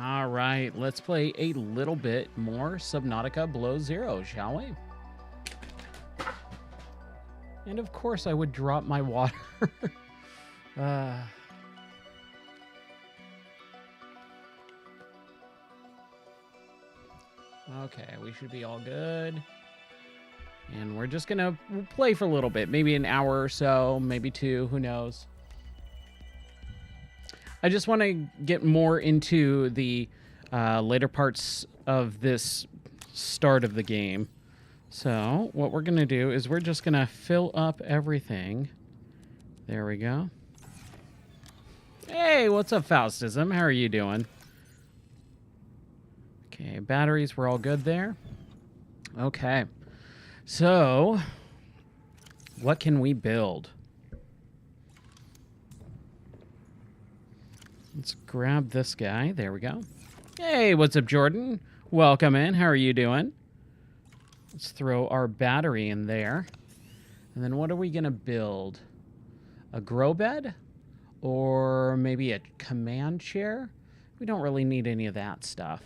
All right, let's play a little bit more Subnautica Below Zero, shall we? And of course I would drop my water. Okay, we should be all good. And we're just gonna play for a little bit, maybe an hour or so, maybe two, who knows. I just want to get more into the later parts of this start of the game. So what we're going to do is we're just going to fill up everything. There we go. Hey, what's up, Faustism? How are you doing? Okay, batteries, we're all good there. Okay. So, what can we build? Let's grab this guy. There we go. Hey, what's up, Jordan? Welcome in. How are you doing? Let's throw our battery in there. And then what are we going to build? A grow bed? Or maybe a command chair? We don't really need any of that stuff.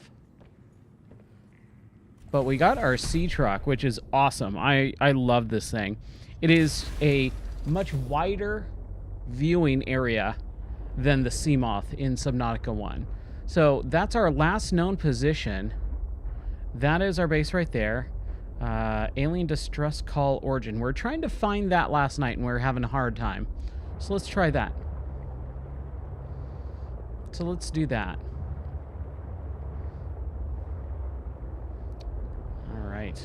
But we got our sea truck, which is awesome. I love this thing. It is a much wider viewing area than the Seamoth in Subnautica 1. So that's our last known position. That is our base right there. Alien Distress Call Origin. We're trying to find that last night and we're having a hard time. So let's try that. So let's do that. All right.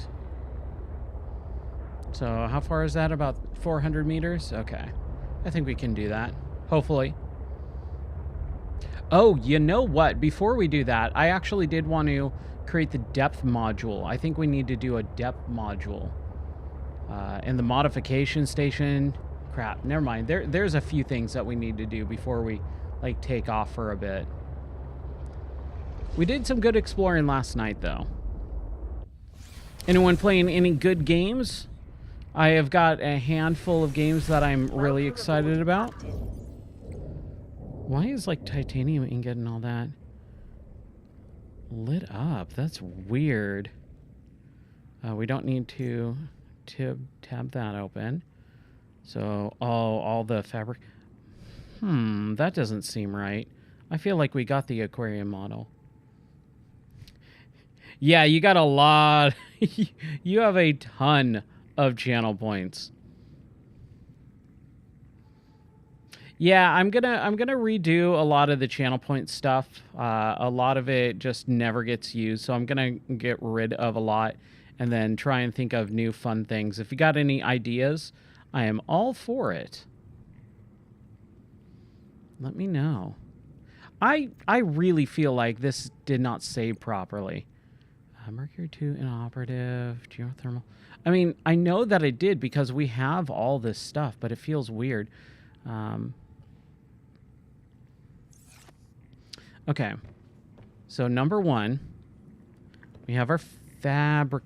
So how far is that? About 400 meters? Okay. I think we can do that. Hopefully. Oh, you know what? Before we do that, I actually did want to create the depth module. I think we need to do a depth module. And the modification station. Crap, never mind. There's a few things that we need to do before we, like, take off for a bit. We did some good exploring last night, though. Anyone playing any good games? I have got a handful of games that I'm really excited about. Why is, like, titanium ingot and all that lit up? That's weird. We don't need to tab that open. So, all the fabric. That doesn't seem right. I feel like we got the aquarium model. Yeah, you got a lot. You have a ton of channel points. Yeah, I'm gonna redo a lot of the channel point stuff. A lot of it just never gets used, so I'm gonna get rid of a lot and then try and think of new fun things. If you got any ideas, I am all for it. Let me know. I really feel like this did not save properly. Mercury 2 inoperative, geothermal. I mean, I know that it did because we have all this stuff, but it feels weird. Okay. So number one, we have our fabric.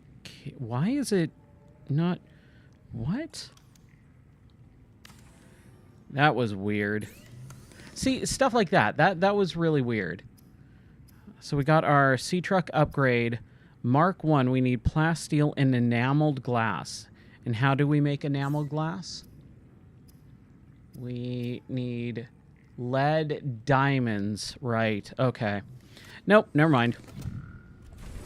Why is it not? What? That was weird. See, stuff like that. That was really weird. So we got our sea truck upgrade. Mark 1, we need plasteel and enameled glass. And how do we make enameled glass? We need lead diamonds. Right, okay. Nope, never mind.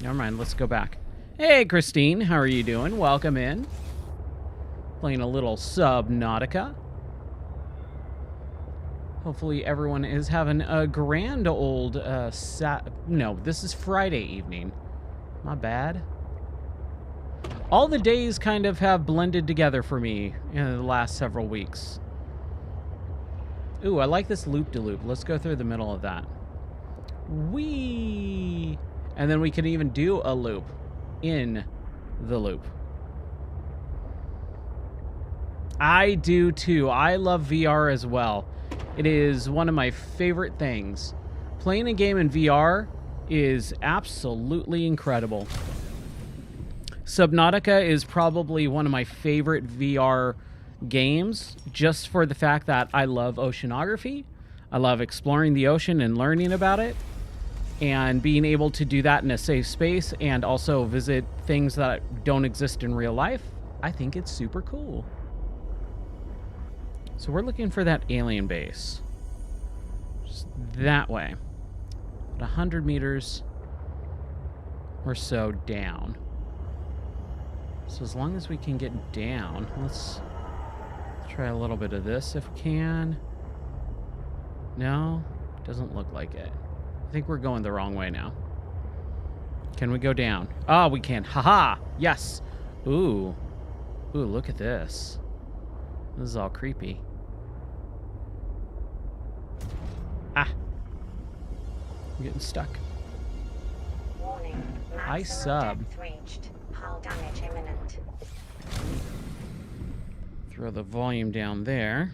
Never mind, let's go back. Hey, Christine, how are you doing? Welcome in. Playing a little Subnautica. Hopefully everyone is having a grand old no, this is Friday evening. My bad. All the days kind of have blended together for me in the last several weeks. Ooh, I like this loop-de-loop. Let's go through the middle of that. Whee! And then we can even do a loop in the loop. I do too. I love VR as well. It is one of my favorite things. Playing a game in VR is absolutely incredible. Subnautica is probably one of my favorite VR games, just for the fact that I love oceanography. I love exploring the ocean and learning about it. and being able to do that in a safe space and also visit things that don't exist in real life, I think it's super cool. So we're looking for that alien base. Just that way. 100 meters or so down. So as long as we can get down, let's try a little bit of this if we can. No, doesn't look like it. I think we're going the wrong way now. Can we go down? Oh, we can. Haha! Yes! Ooh. Ooh, look at this. This is all creepy. Ah! I'm getting stuck. Warning. I sub. Depth reached. Hull damage imminent. Throw the volume down there.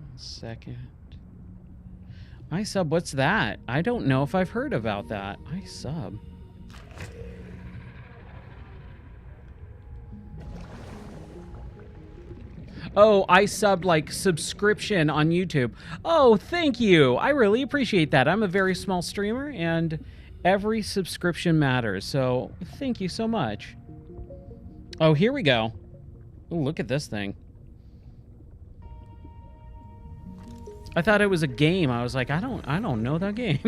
1 second. I sub, what's that? I don't know if I've heard about that. I sub. Oh, I subbed like subscription on YouTube. Oh, thank you. I really appreciate that. I'm a very small streamer and every subscription matters. So thank you so much. Oh, here we go. Oh, look at this thing. I thought it was a game. I was like, I don't know that game.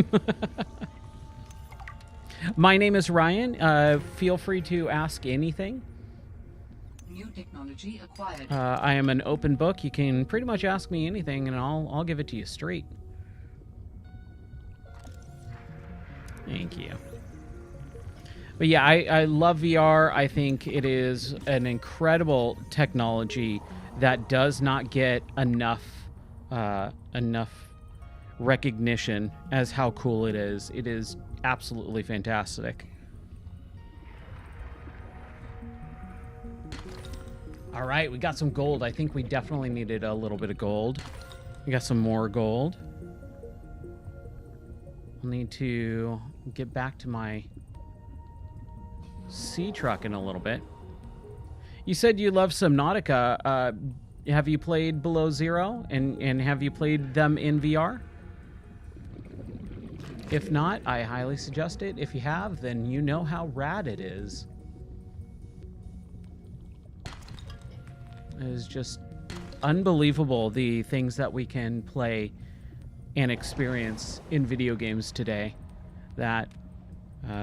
My name is Ryan. Feel free to ask anything. New technology acquired. I am an open book. You can pretty much ask me anything, and I'll give it to you straight. Thank you. But yeah, I love VR. I think it is an incredible technology that does not get enough recognition as how cool it is. It is absolutely fantastic. All right, we got some gold. I think we definitely needed a little bit of gold. We got some more gold. I'll need to get back to my sea truck in a little bit. You said you love Subnautica. Have you played Below Zero? And have you played them in VR? If not, I highly suggest it. If you have, then you know how rad it is. It is just unbelievable the things that we can play and experience in video games today that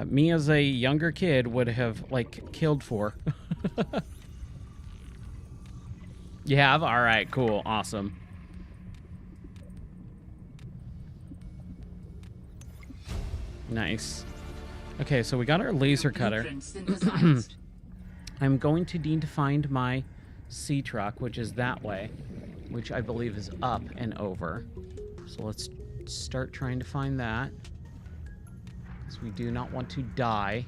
me as a younger kid would have, like, killed for. You have? All right, cool. Awesome. Nice. Okay, so we got our laser cutter. I'm going to need to find my sea truck, which is that way, which I believe is up and over. So let's start trying to find that, because we do not want to die.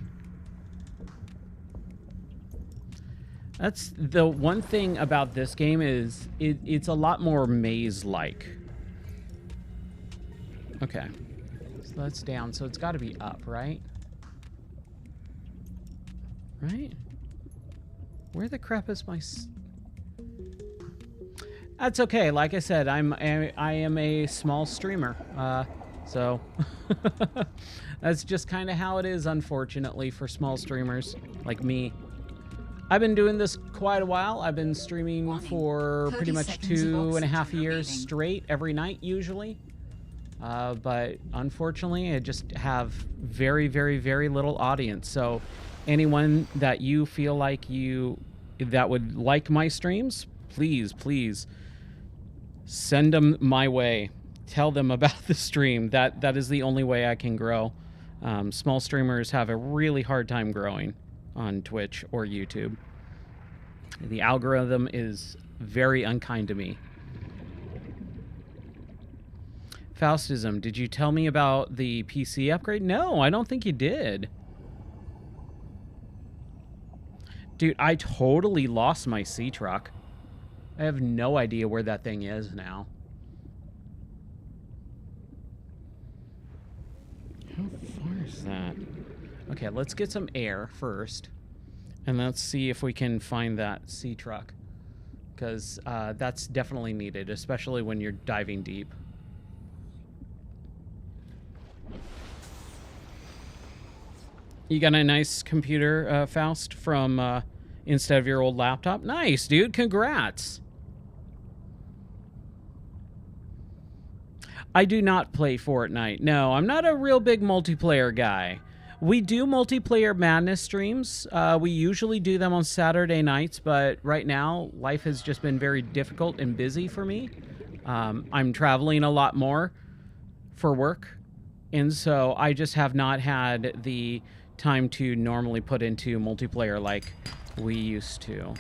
That's the one thing about this game is it's a lot more maze-like. Okay, so that's down, so it's got to be up, right? Right? Where the crap is my... That's okay. Like I said, I am a small streamer, so that's just kind of how it is, unfortunately, for small streamers like me. I've been doing this quite a while. I've been streaming for pretty much 2.5 years straight, every night usually. But unfortunately, I just have very, very, very little audience. So anyone that you feel like that would like my streams, please send them my way. Tell them about the stream. That is the only way I can grow. Small streamers have a really hard time growing on Twitch or YouTube. The algorithm is very unkind to me. Faustism, did you tell me about the PC upgrade? No, I don't think you did. Dude, I totally lost my sea truck. I have no idea where that thing is now. How far is that? Okay, let's get some air first. And let's see if we can find that sea truck. Because that's definitely needed, especially when you're diving deep. You got a nice computer, Faust, from instead of your old laptop? Nice, dude. Congrats. I do not play Fortnite. No, I'm not a real big multiplayer guy. We do multiplayer madness streams. We usually do them on Saturday nights, but right now, life has just been very difficult and busy for me. I'm traveling a lot more for work, and so I just have not had the time to normally put into multiplayer like we used to.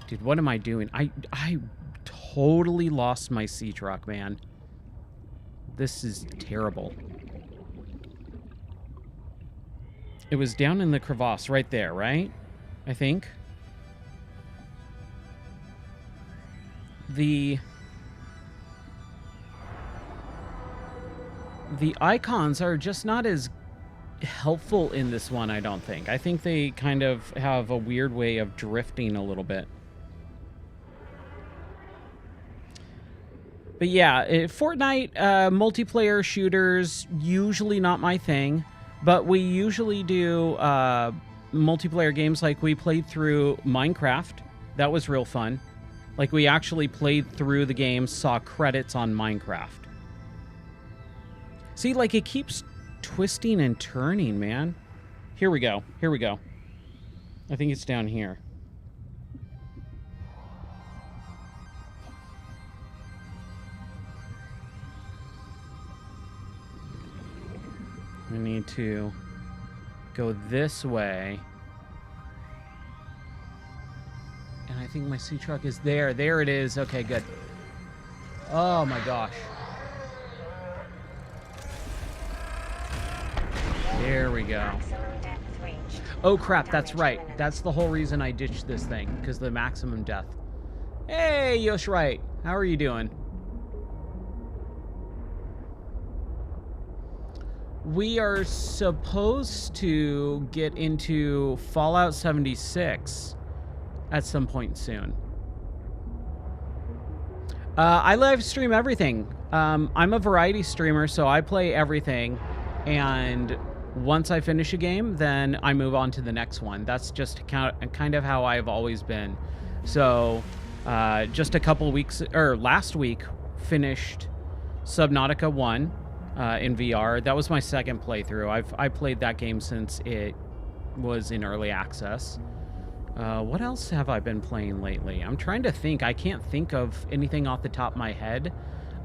Dude, what am I doing? I totally lost my sea truck, man. This is terrible. It was down in the crevasse right there, right? I think. The icons are just not as helpful in this one, I don't think. I think they kind of have a weird way of drifting a little bit. But yeah, Fortnite multiplayer shooters, usually not my thing. But we usually do multiplayer games, like we played through Minecraft. That was real fun. Like, we actually played through the game, saw credits on Minecraft. See, like, it keeps twisting and turning, man. Here we go. Here we go. I think it's down here. We need to go this way. And I think my sea truck is there. There it is. Okay, good. Oh my gosh. There we go. Maximum depth reached. Oh crap, that's Damage right. imminent. That's the whole reason I ditched this thing, because the maximum death. Hey, Yosh Right. How are you doing? We are supposed to get into Fallout 76 at some point soon. I live stream everything. I'm a variety streamer, so I play everything. And once I finish a game, then I move on to the next one. That's just kind of how I've always been. So just a couple weeks, or last week, finished Subnautica 1. In VR. That was my second playthrough. I played that game since it was in early access. What else have I been playing lately? I'm trying to think. I can't think of anything off the top of my head.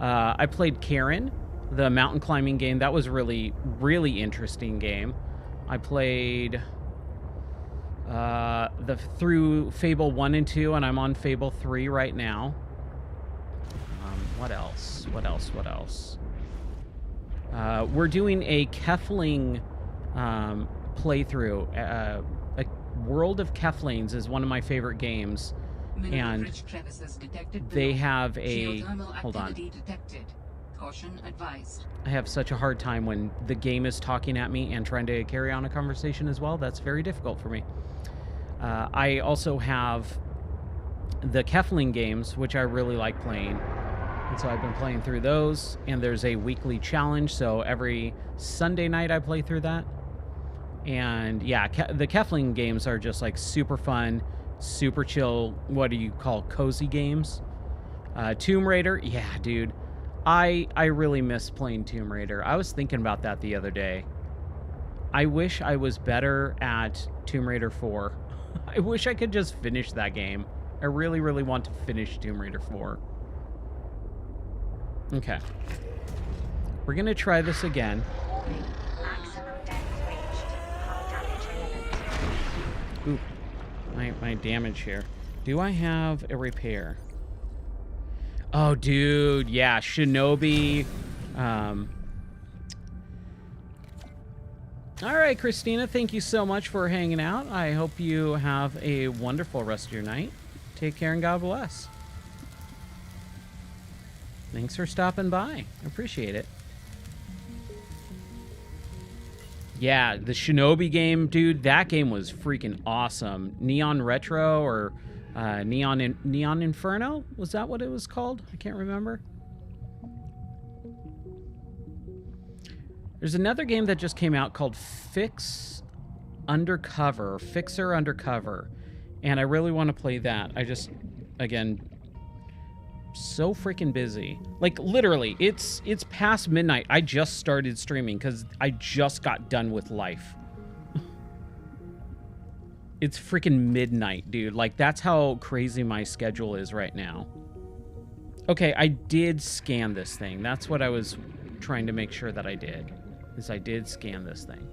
I played Karen, the mountain climbing game. That was really, really interesting game. I played through Fable 1 and 2, and I'm on Fable 3 right now. What else? What else? What else? We're doing a Kefling playthrough. A World of Keflings is one of my favorite games, and they have a... Hold on. Caution advised. I have such a hard time when the game is talking at me and trying to carry on a conversation as well. That's very difficult for me. I also have the Kefling games, which I really like playing. And so I've been playing through those, and there's a weekly challenge, so every Sunday night I play through that. And yeah, the Kefling games are just like super fun, super chill, what do you call cozy games? Tomb Raider, yeah, dude. I really miss playing Tomb Raider. I was thinking about that the other day. I wish I was better at Tomb Raider 4. I wish I could just finish that game. I really, really want to finish Tomb Raider 4. Okay. We're going to try this again. Maximum depth reached. Hull damage imminent. Ooh. My damage here. Do I have a repair? Oh, dude. Yeah, Shinobi. All right, Christina, thank you so much for hanging out. I hope you have a wonderful rest of your night. Take care and God bless. Thanks for stopping by. I appreciate it. Yeah, the Shinobi game, dude, that game was freaking awesome. Neon Retro or Neon Inferno? Was that what it was called? I can't remember. There's another game that just came out called Fix Undercover, Fixer Undercover, and I really want to play that. I just, again, so freaking busy. Like, literally, it's past midnight. I just started streaming because I just got done with life. It's freaking midnight, dude. Like, that's how crazy my schedule is right now. Okay, I did scan this thing. That's what I was trying to make sure that I did, is I did scan this thing.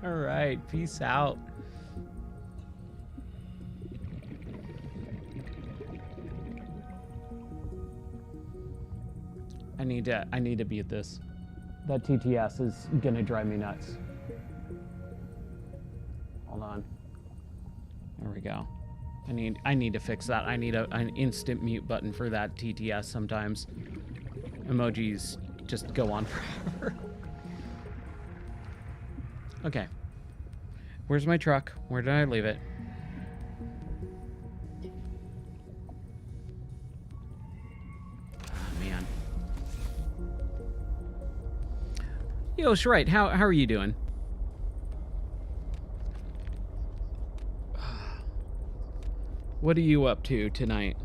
All right, peace out. I need to beat this. That TTS is gonna drive me nuts. Hold on. There we go. I need to fix that. I need an instant mute button for that TTS sometimes. Emojis just go on forever. Okay. Where's my truck? Where did I leave it? Oh, man. Yo, Shrite, how are you doing? What are you up to tonight?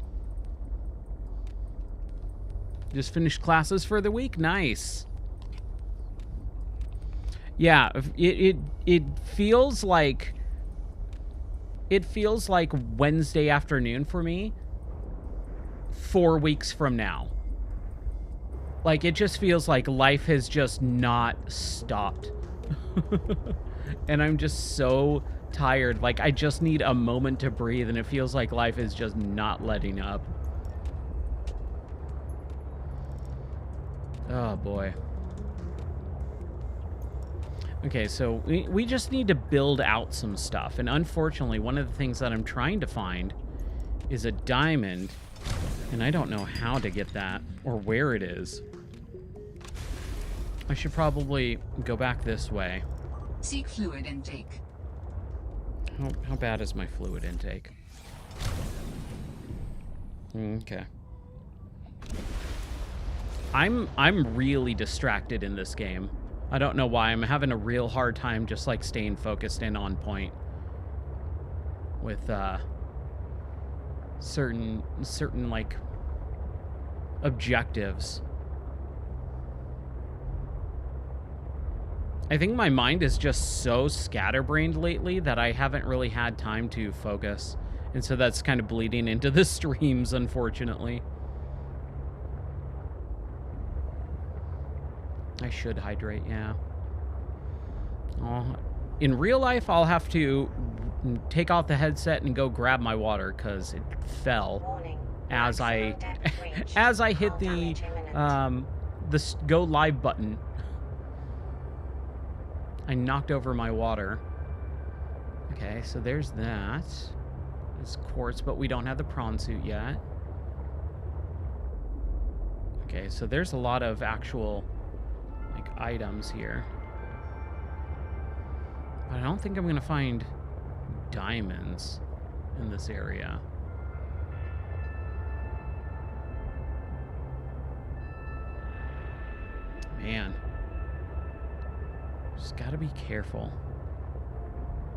Just finished classes for the week? Nice. Yeah, it feels like Wednesday afternoon for me 4 weeks from now. Like, it just feels like life has just not stopped. And I'm just so tired. Like, I just need a moment to breathe, and it feels like life is just not letting up. Oh, boy. Okay, so we just need to build out some stuff. And unfortunately, one of the things that I'm trying to find is a diamond. And I don't know how to get that or where it is. I should go back this way. Seek fluid intake. How bad is my fluid intake? Okay. I'm really distracted in this game. I don't know why. I'm having a real hard time just like staying focused and on point with certain like objectives. I think my mind is just so scatterbrained lately that I haven't really had time to focus. And so that's kind of bleeding into the streams, unfortunately. I should hydrate, yeah. Oh, in real life, I'll have to take off the headset and go grab my water because it fell. Warning. As I Maximum depth reached. as I hit Hull the damage imminent. go live button. I knocked over my water. Okay, so there's that. It's quartz, but we don't have the prawn suit yet. Okay, so there's a lot of actual like items here. But I don't think I'm gonna find diamonds in this area. Man. Just gotta be careful.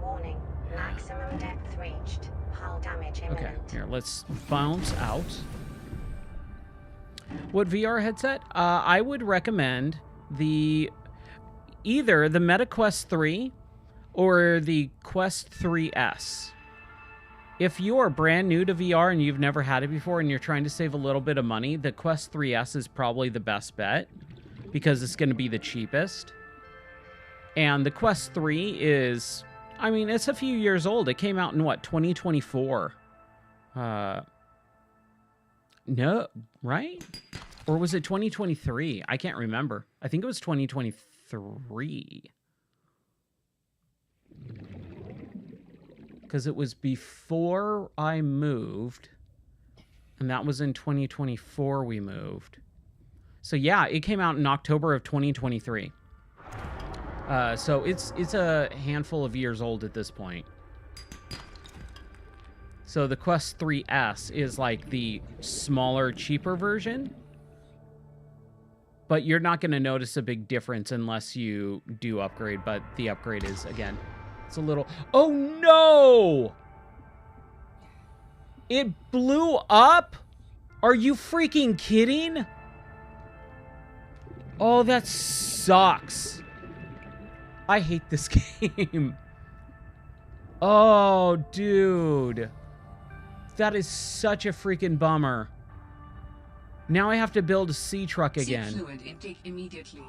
Warning. Maximum depth reached. Hull damage imminent. Okay, here, let's bounce out. What VR headset? I would recommend either the Meta Quest 3 or the Quest 3S. If you are brand new to VR and you've never had it before and you're trying to save a little bit of money, the Quest 3S is probably the best bet because it's going to be the cheapest. And the Quest 3 is, I mean, it's a few years old. It came out in, what, 2024? No, right? Or was it 2023? I can't remember. I think it was 2023. Because it was before I moved. And that was in 2024 we moved. So yeah, it came out in October of 2023. So it's a handful of years old at this point. So the Quest 3S is like the smaller, cheaper version. But you're not going to notice a big difference unless you do upgrade. But the upgrade is, again, it's a little... Oh, no! It blew up? Are you freaking kidding? Oh, that sucks. I hate this game. Oh, dude. That is such a freaking bummer. Now I have to build a sea truck again. Seek fluid intake immediately.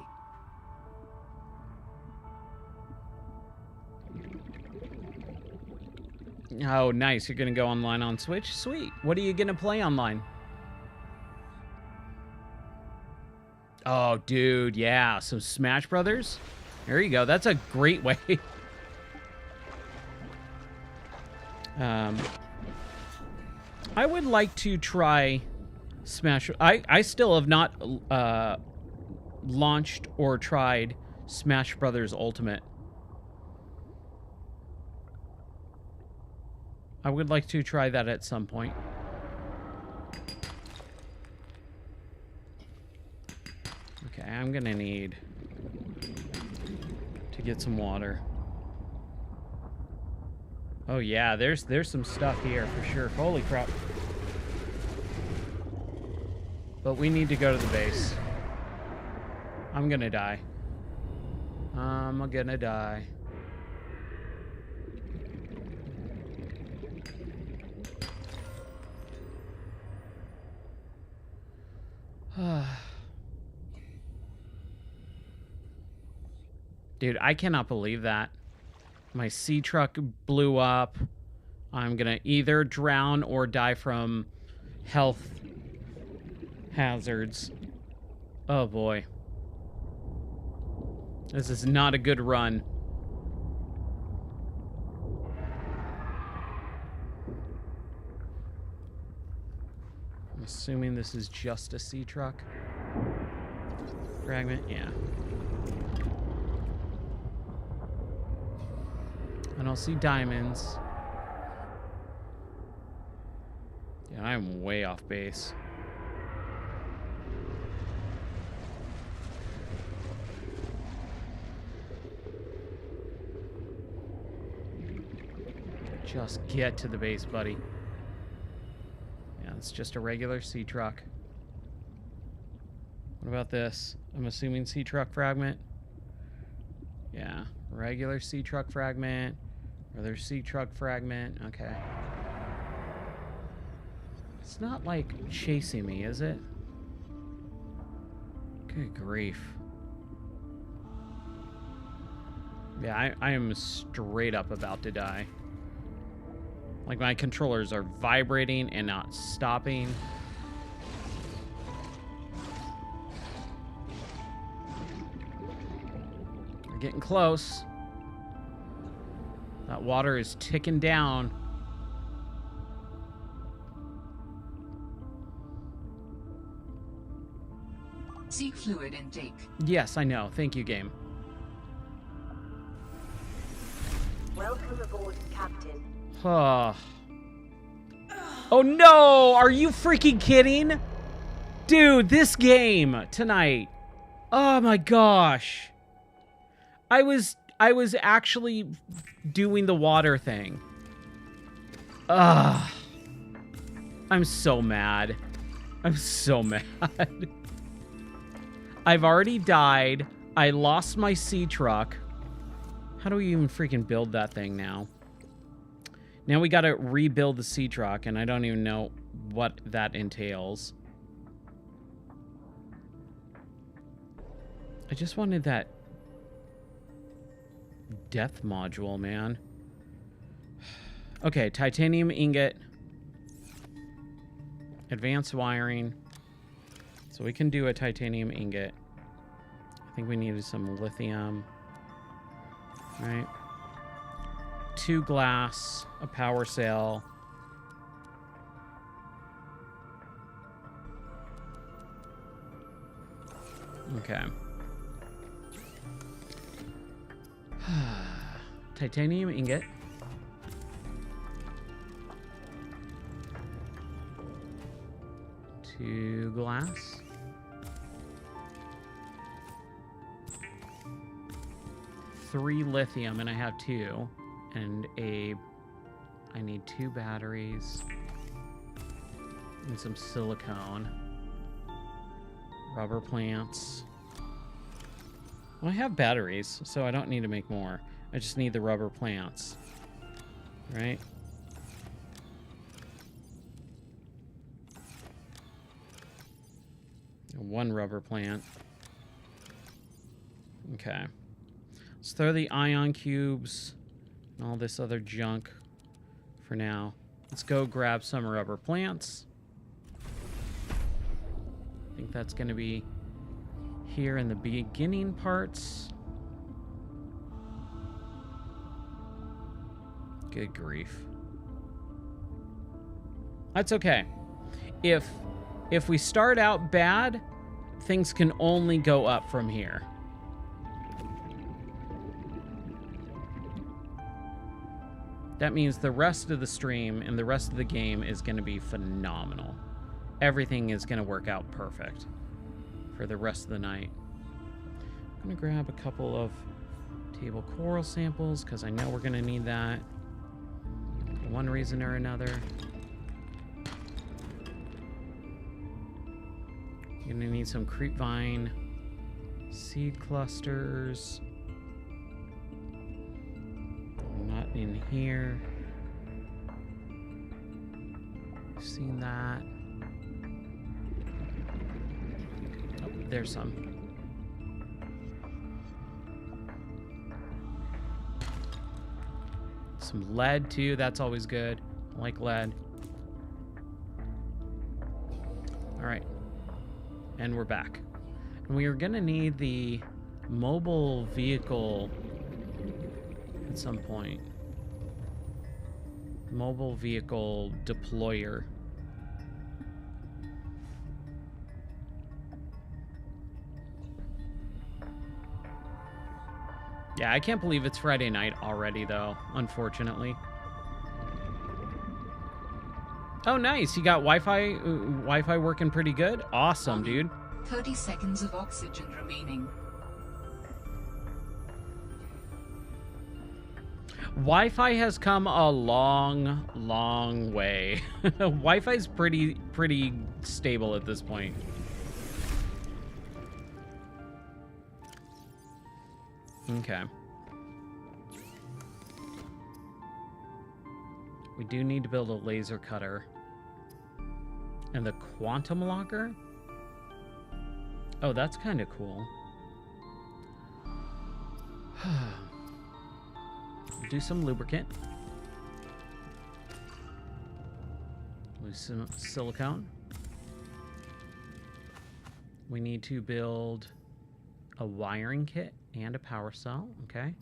Oh, nice. You're going to go online on Switch? Sweet. What are you going to play online? Oh, dude, yeah. So Smash Brothers? There you go. That's a great way. I would like to try Smash. I still have not launched or tried Smash Brothers Ultimate. I would like to try that at some point. Okay, I'm gonna need to get some water. Oh yeah, there's some stuff here for sure. Holy crap. But we need to go to the base. I'm gonna die. I'm gonna die. Dude, I cannot believe that. My sea truck blew up. I'm gonna either drown or die from health hazards. Oh boy. This is not a good run. I'm assuming this is just a sea truck. Fragment, yeah. I don't see diamonds. Yeah, I'm way off base. Just get to the base, buddy. Yeah, it's just a regular sea truck. What about this? I'm assuming sea truck fragment. Yeah, regular sea truck fragment. Regular sea truck fragment. Okay. It's not like chasing me, is it? Good grief. Yeah, I am straight up about to die. Like, my controllers are vibrating and not stopping. We're getting close. That water is ticking down. Seek fluid intake. Yes, I know. Thank you, game. Welcome aboard, Captain. Oh no! Are you freaking kidding? Dude, this game tonight. Oh my gosh. I was actually doing the water thing. Ugh. I'm so mad. I'm so mad. I've already died. I lost my sea truck. How do we even freaking build that thing now? Now we gotta rebuild the sea truck, and I don't even know what that entails. I just wanted that death module, man. Okay, titanium ingot. Advanced wiring. So we can do a titanium ingot. I think we needed some lithium. Right. 2 glass, a power cell. Okay. Titanium ingot. 2 glass. Three lithium, and I have 2. And I need 2 batteries. And some silicone. Rubber plants. Well, I have batteries, so I don't need to make more. I just need the rubber plants. Right? One rubber plant. Okay. Let's throw the ion cubes and all this other junk for now. Let's go grab some rubber plants. I think that's going to be here in the beginning parts. Good grief. That's okay. If we start out bad, things can only go up from here. That means the rest of the stream and the rest of the game is going to be phenomenal. Everything is going to work out perfect for the rest of the night. I'm going to grab a couple of table coral samples because I know we're going to need that for one reason or another. You're going to need some creepvine seed clusters. Not in here. Seen that. Oh, there's some. Some lead too, that's always good. I like lead. Alright. And we're back. And we are gonna need the mobile vehicle at some point. Mobile vehicle deployer. Yeah, I can't believe it's Friday night already, though, unfortunately. Oh, nice. You got Wi-Fi working pretty good? Awesome, dude. 30 seconds of oxygen remaining. Wi-Fi has come a long, long way. Wi-Fi's pretty stable at this point. Okay. We do need to build a laser cutter. And the quantum locker? Oh, that's kind of cool. Do some lubricant. Use some silicone. We need to build a wiring kit and a power cell. Okay.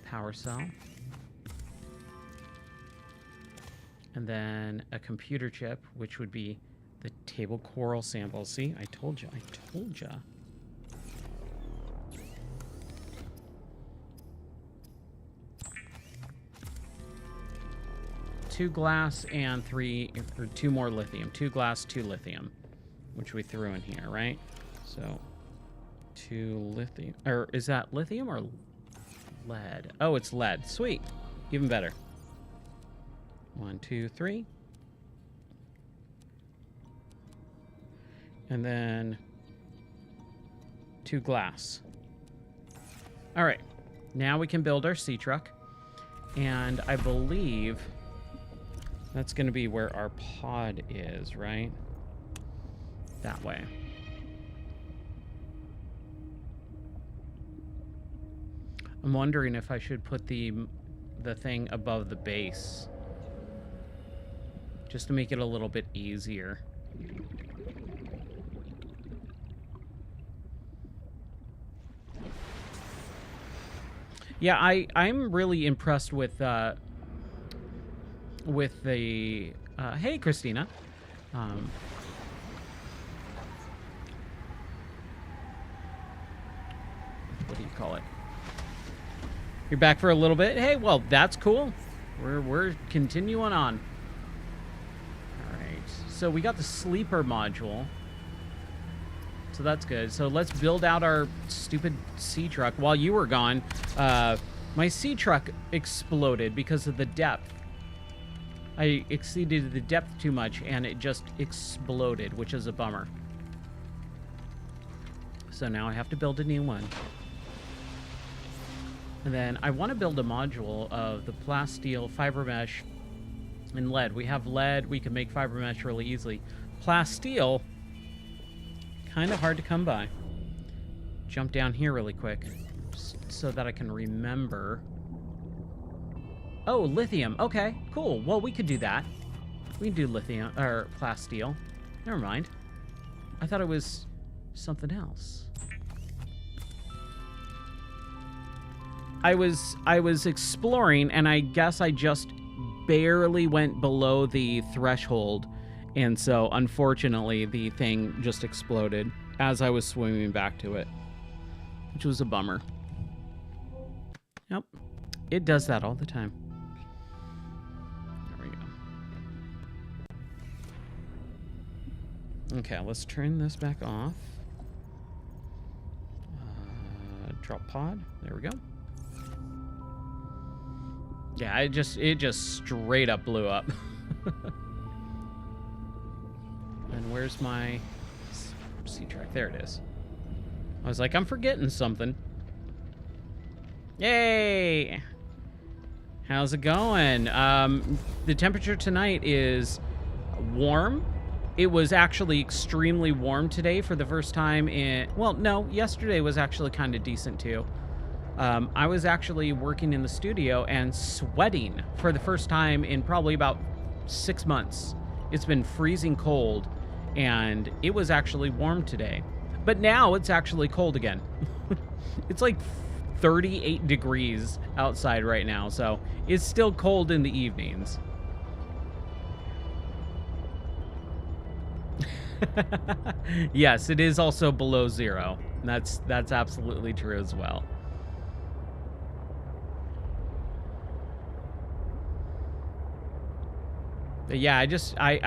Power cell. And then a computer chip, which would be the table coral sample. See, I told you. I told you. Two glass and two more lithium. 2 glass, 2 lithium, which we threw in here, right? So 2 lithium, or is that lithium or lead? Oh, it's lead. Sweet, even better. 1, 2, 3, and then 2 glass. All right, now we can build our sea truck, and I believe that's going to be where our pod is, right? That way. I'm wondering if I should put the thing above the base, just to make it a little bit easier. Yeah, I'm really impressed with the hey Christina, what do you call it? You're back for a little bit. Hey, well, that's cool. We're continuing on. All So we got the sleeper module. So that's good. So let's build out our stupid sea truck. While you were gone, my sea truck exploded because of the depth. I exceeded the depth too much, and it just exploded, which is a bummer. So now I have to build a new one. And then I want to build a module of the plasteel, fiber mesh, and lead. We have lead. We can make fiber mesh really easily. Plasteel, kind of hard to come by. Jump down here really quick so that I can remember. Oh, lithium. Okay, cool. Well, we could do that. We can do lithium, or plasteel. Never mind. I thought it was something else. I was exploring, and I guess I just barely went below the threshold, and so unfortunately the thing just exploded as I was swimming back to it, which was a bummer. Yep, it does that all the time. There we go. Okay, let's turn this back off. Drop pod. There we go. Yeah, it just straight up blew up. And where's my sea track? There it is. I was like, I'm forgetting something. Yay! How's it going? The temperature tonight is warm. It was actually extremely warm today for the first time in... Well, no, yesterday was actually kind of decent too. I was actually working in the studio and sweating for the first time in probably about 6 months. It's been freezing cold, and it was actually warm today. But now it's actually cold again. It's like 38 degrees outside right now, so it's still cold in the evenings. Yes, it is also below zero. That's absolutely true as well. But yeah, I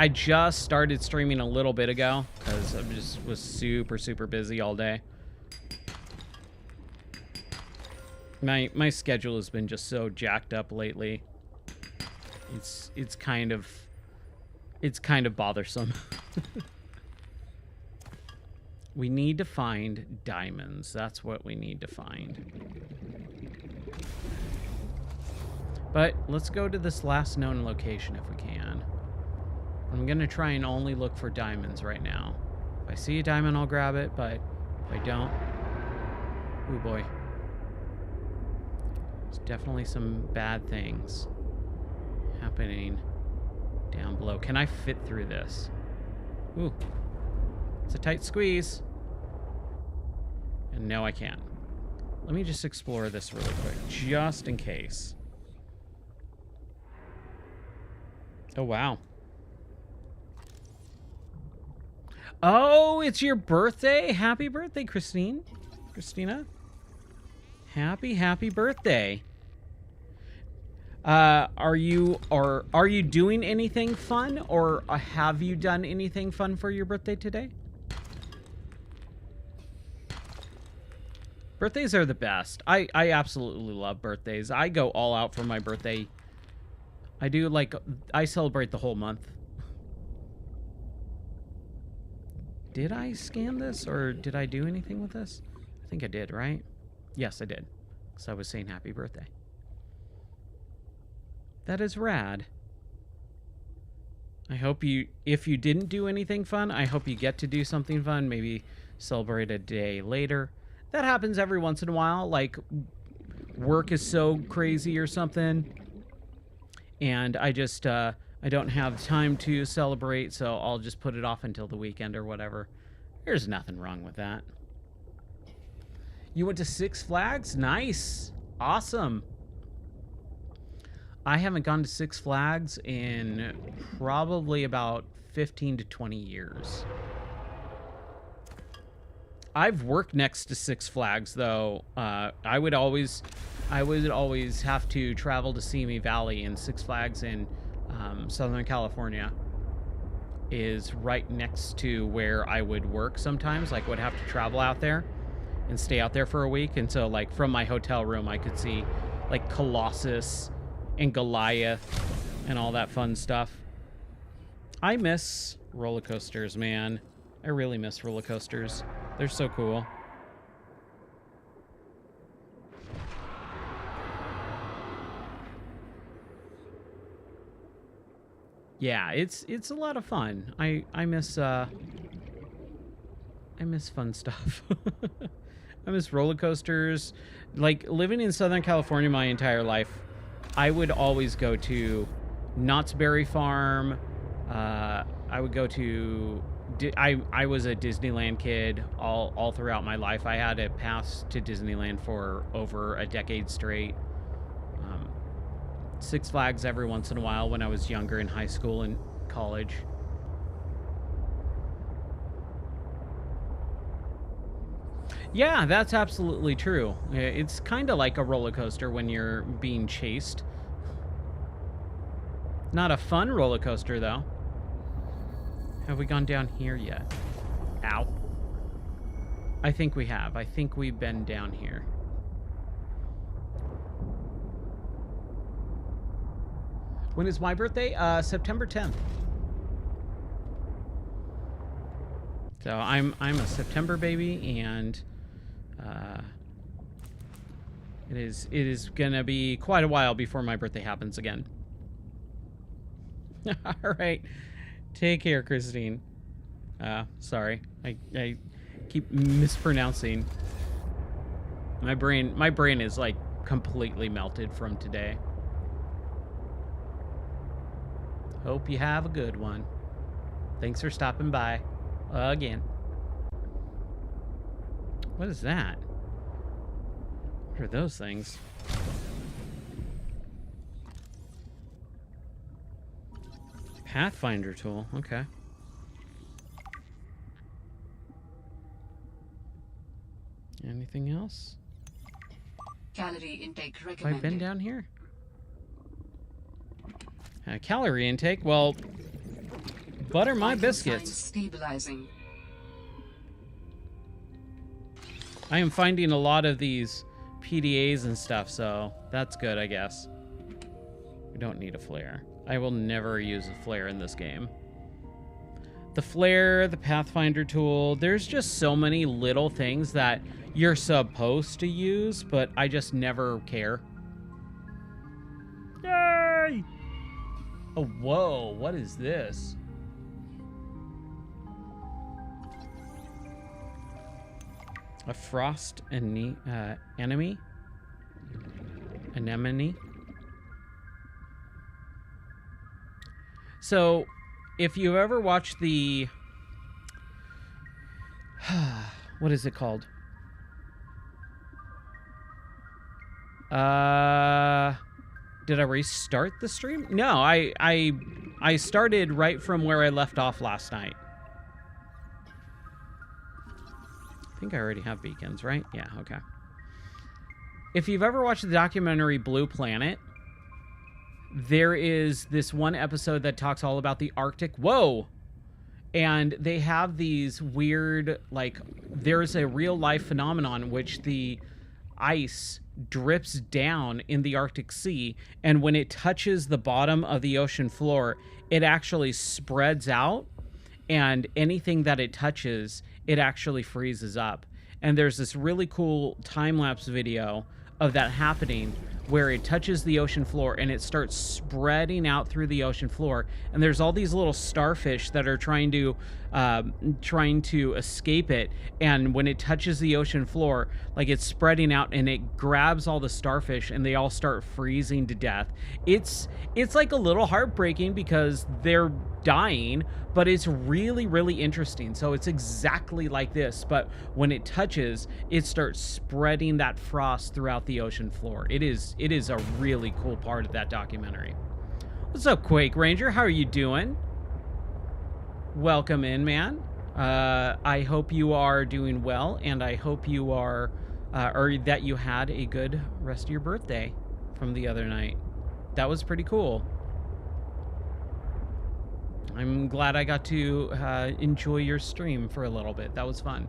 just started streaming a little bit ago because I was super busy all day. My schedule has been just so jacked up lately. It's kind of bothersome. We need to find diamonds. That's what we need to find. But let's go to this last known location if we can. I'm going to try and only look for diamonds right now. If I see a diamond, I'll grab it, but if I don't... Oh boy. There's definitely some bad things happening down below. Can I fit through this? Ooh. It's a tight squeeze. And no, I can't. Let me just explore this really quick, just in case. Oh, wow. Oh, it's your birthday? Happy birthday, Christina. Happy birthday. Are you doing anything fun, or have you done anything fun for your birthday today? Birthdays are the best. I absolutely love birthdays. I go all out for my birthday. I celebrate the whole month. Did I scan this, or did I do anything with this? I think I did, right? Yes, I did. Because I was saying happy birthday. That is rad. I hope if you didn't do anything fun, I hope you get to do something fun. Maybe celebrate a day later. That happens every once in a while. Like, work is so crazy or something. And I just, I don't have time to celebrate, so I'll just put it off until the weekend or whatever. There's nothing wrong with that. You went to Six Flags? Nice. Awesome. I haven't gone to Six Flags in probably about 15 to 20 years. I've worked next to Six Flags, though. I would always have to travel to Simi Valley and Six Flags in Southern California is right next to where I would work sometimes. Like, would have to travel out there and stay out there for a week. And so, like, from my hotel room, I could see, like, Colossus and Goliath and all that fun stuff. I miss roller coasters, man. I really miss roller coasters. They're so cool. Yeah, it's a lot of fun. I miss fun stuff. I miss roller coasters. Like, living in Southern California my entire life, I would always go to Knott's Berry Farm. I would go to... I was a Disneyland kid all throughout my life. I had a pass to Disneyland for over a decade straight. Six Flags every once in a while when I was younger in high school and college. Yeah, that's absolutely true. It's kind of like a roller coaster when you're being chased. Not a fun roller coaster, though. Have we gone down here yet? Ow. I think we have. I think we've been down here. When is my birthday? September 10th. So I'm a September baby, and it is gonna be quite a while before my birthday happens again. All right, take care, Christine. Sorry, I keep mispronouncing. My brain is like completely melted from today. Hope you have a good one. Thanks for stopping by again. What is that? What are those things? Pathfinder tool. Okay. Anything else? Calorie intake Have I recommended. been down here? Calorie intake? Well, butter my Vital biscuits. signs stabilizing. I am finding a lot of these PDAs and stuff, so that's good, I guess. We don't need a flare. I will never use a flare in this game. The flare, the Pathfinder tool, there's just so many little things that you're supposed to use, but I just never care. Yay! Oh, whoa, what is this? A frost enemy? Anemone? So, if you've ever watched the... what is it called? Did I restart the stream? No, I started right from where I left off last night. I think I already have beacons, right? Yeah, okay. If you've ever watched the documentary Blue Planet, there is this one episode that talks all about the Arctic. Whoa! And they have these weird, like, there's a real life phenomenon in which the ice drips down in the Arctic Sea, and when it touches the bottom of the ocean floor, it actually spreads out, and anything that it touches, it actually freezes up. And there's this really cool time-lapse video of that happening, where it touches the ocean floor and it starts spreading out through the ocean floor, and there's all these little starfish that are trying to escape it, and when it touches the ocean floor, like, it's spreading out and it grabs all the starfish and they all start freezing to death. It's like a little heartbreaking because they're dying, but it's really, really interesting. So it's exactly like this, but when it touches, it starts spreading that frost throughout the ocean floor. It is a really cool part of that documentary. What's up, Quake Ranger? How are you doing? Welcome in, man. I hope you are doing well, and I hope you are, or that you had a good rest of your birthday from the other night. That was pretty cool. I'm glad I got to enjoy your stream for a little bit. That was fun.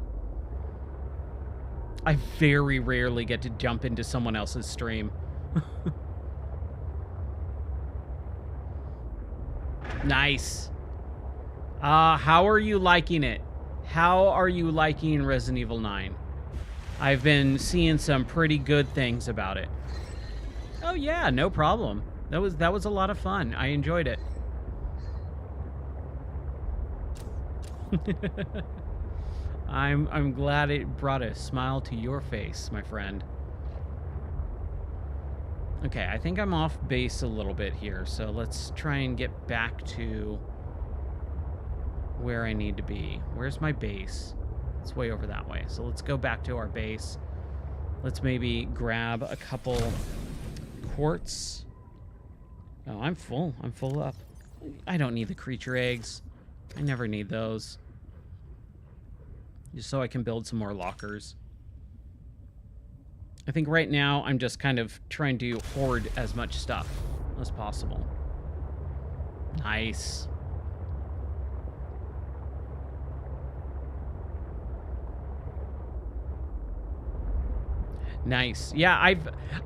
I very rarely get to jump into someone else's stream. Nice. How are you liking it? How are you liking Resident Evil 9? I've been seeing some pretty good things about it. Oh yeah, no problem. That was a lot of fun. I enjoyed it. I'm glad it brought a smile to your face, my friend. Okay, I think I'm off base a little bit here, so let's try and get back to where I need to be. Where's my base? It's way over that way. So let's go back to our base. Let's maybe grab a couple quartz. Oh, I'm full. I'm full up. I don't need the creature eggs. I never need those. Just so I can build some more lockers. I think right now I'm just kind of trying to hoard as much stuff as possible. Nice. Nice. Yeah,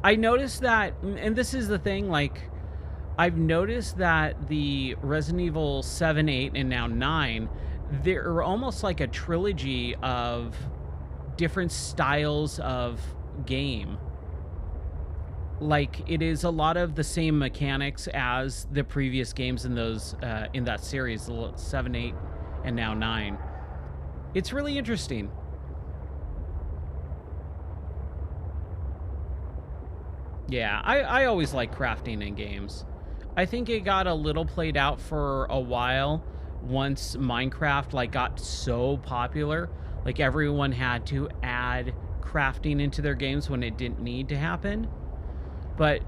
I noticed that, and this is the thing, like, I've noticed that the Resident Evil 7, 8, and now 9, they're almost like a trilogy of different styles of game. Like, it is a lot of the same mechanics as the previous games in those in that series, 7, 8, and now 9. It's really interesting. Yeah, I always like crafting in games. I think it got a little played out for a while once Minecraft like got so popular. Like everyone had to add crafting into their games when it didn't need to happen. But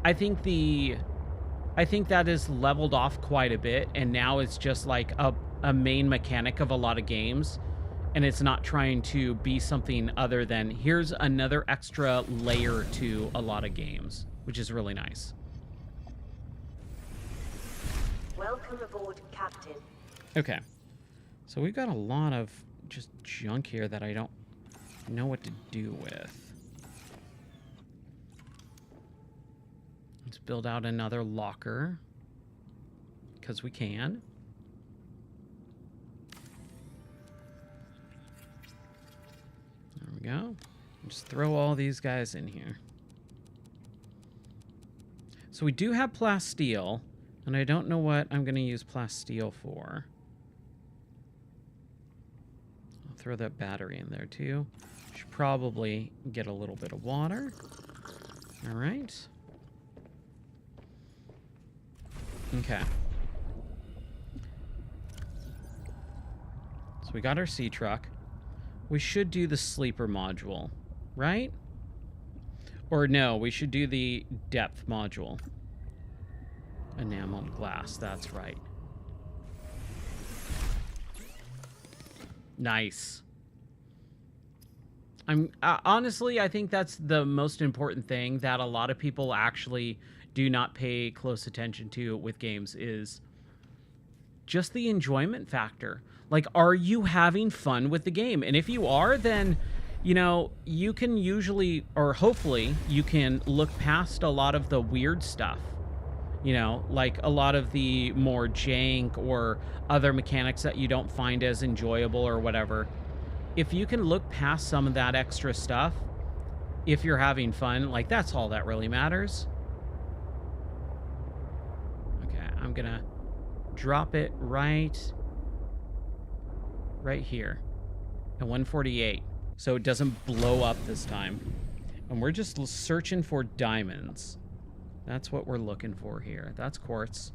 I think that is leveled off quite a bit, and now it's just like a main mechanic of a lot of games. And it's not trying to be something other than here's another extra layer to a lot of games, which is really nice. Welcome aboard, Captain. Okay. So we've got a lot of just junk here that I don't know what to do with. Let's build out another locker. Because we can. There we go. Just throw all these guys in here. So we do have plasteel, and I don't know what I'm going to use plasteel for. I'll throw that battery in there too. Should probably get a little bit of water. All right. Okay. So we got our sea truck. We should do the sleeper module, right? Or no, we should do the depth module. Enameled glass, that's right. Nice. Honestly, I think that's the most important thing that a lot of people actually do not pay close attention to with games is just the enjoyment factor. Like, are you having fun with the game? And if you are, then, you know, you can usually, or hopefully, you can look past a lot of the weird stuff. You know, like a lot of the more jank or other mechanics that you don't find as enjoyable or whatever. If you can look past some of that extra stuff, if you're having fun, like, that's all that really matters. Okay, I'm gonna drop it right here at 148 so it doesn't blow up this time. And we're just searching for diamonds. That's what we're looking for here. That's quartz.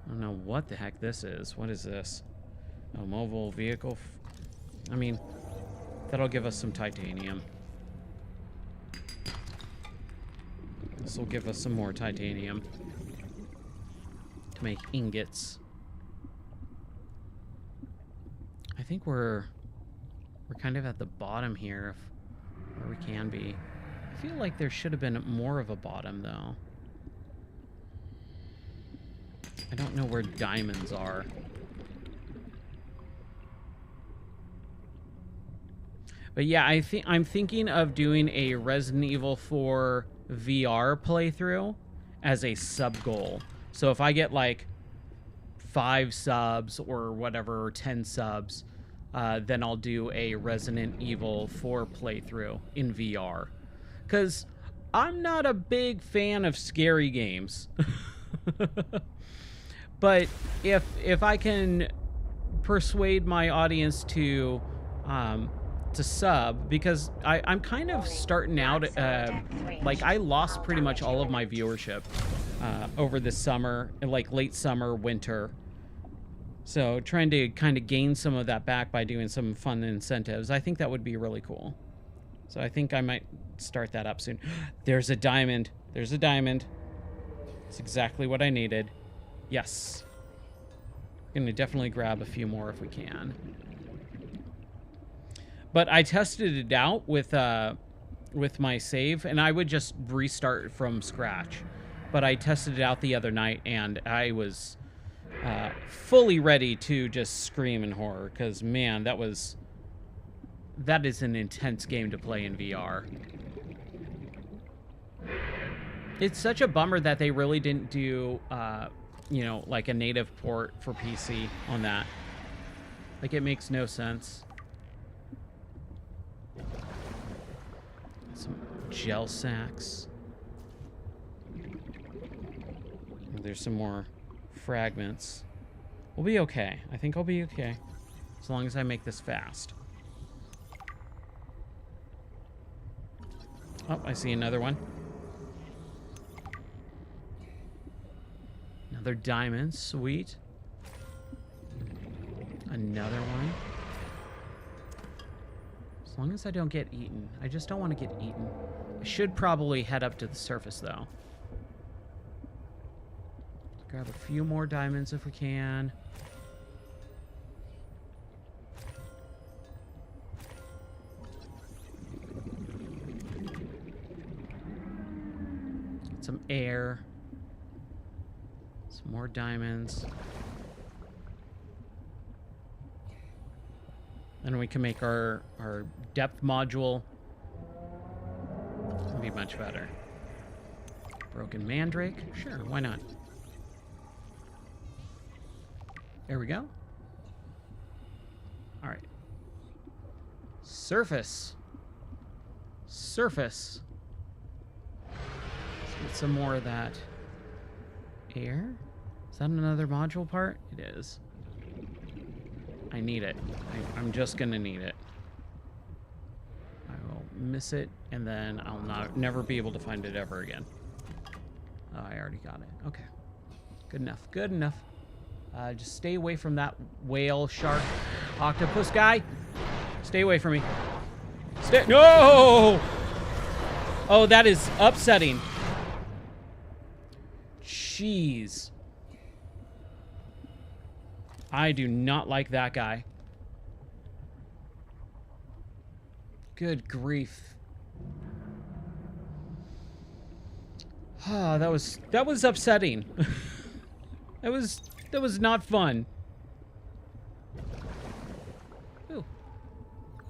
I don't know what the heck this is. What is this? A mobile vehicle. I mean, that'll give us some titanium. This will give us some more titanium to make ingots. I think we're kind of at the bottom here, where we can be. I feel like there should have been more of a bottom, though. I don't know where diamonds are. But yeah, I'm thinking of doing a Resident Evil 4 VR playthrough as a sub goal. So if I get like 5 subs or whatever, or 10 subs, then I'll do a Resident Evil 4 playthrough in VR. Because I'm not a big fan of scary games. But if I can persuade my audience to sub, because I'm kind of starting out, like I lost pretty much all of my viewership over this summer, like late summer, winter. So trying to kind of gain some of that back by doing some fun incentives, I think that would be really cool. So I think I might start that up soon. There's a diamond. There's a diamond. It's exactly what I needed. Yes. Gonna definitely grab a few more if we can. But I tested it out with my save, and I would just restart from scratch. But I tested it out the other night, and I was fully ready to just scream in horror, because man, that is an intense game to play in VR. It's such a bummer that they really didn't do you know, like a native port for PC on that. Like, it makes no sense. Some gel sacks. There's some more fragments. We'll be okay. I think I'll be okay. As long as I make this fast. Oh, I see another one. Another diamond. Sweet. Another one. As long as I don't get eaten. I just don't want to get eaten. I should probably head up to the surface, though. Grab a few more diamonds if we can. Get some air. Some more diamonds. Then we can make our depth module. It'll be much better. Broken mandrake? Sure, why not? There we go. All right. Surface. Surface. Let's get some more of that air. Is that another module part? It is. I need it. I'm just gonna need it. I will miss it, and then I'll never be able to find it ever again. Oh, I already got it. Okay. Good enough. Good enough. Just stay away from that whale, shark, octopus guy. Stay away from me. No! Oh, that is upsetting. Jeez. I do not like that guy. Good grief. Ah, that was upsetting. That was not fun. Ooh.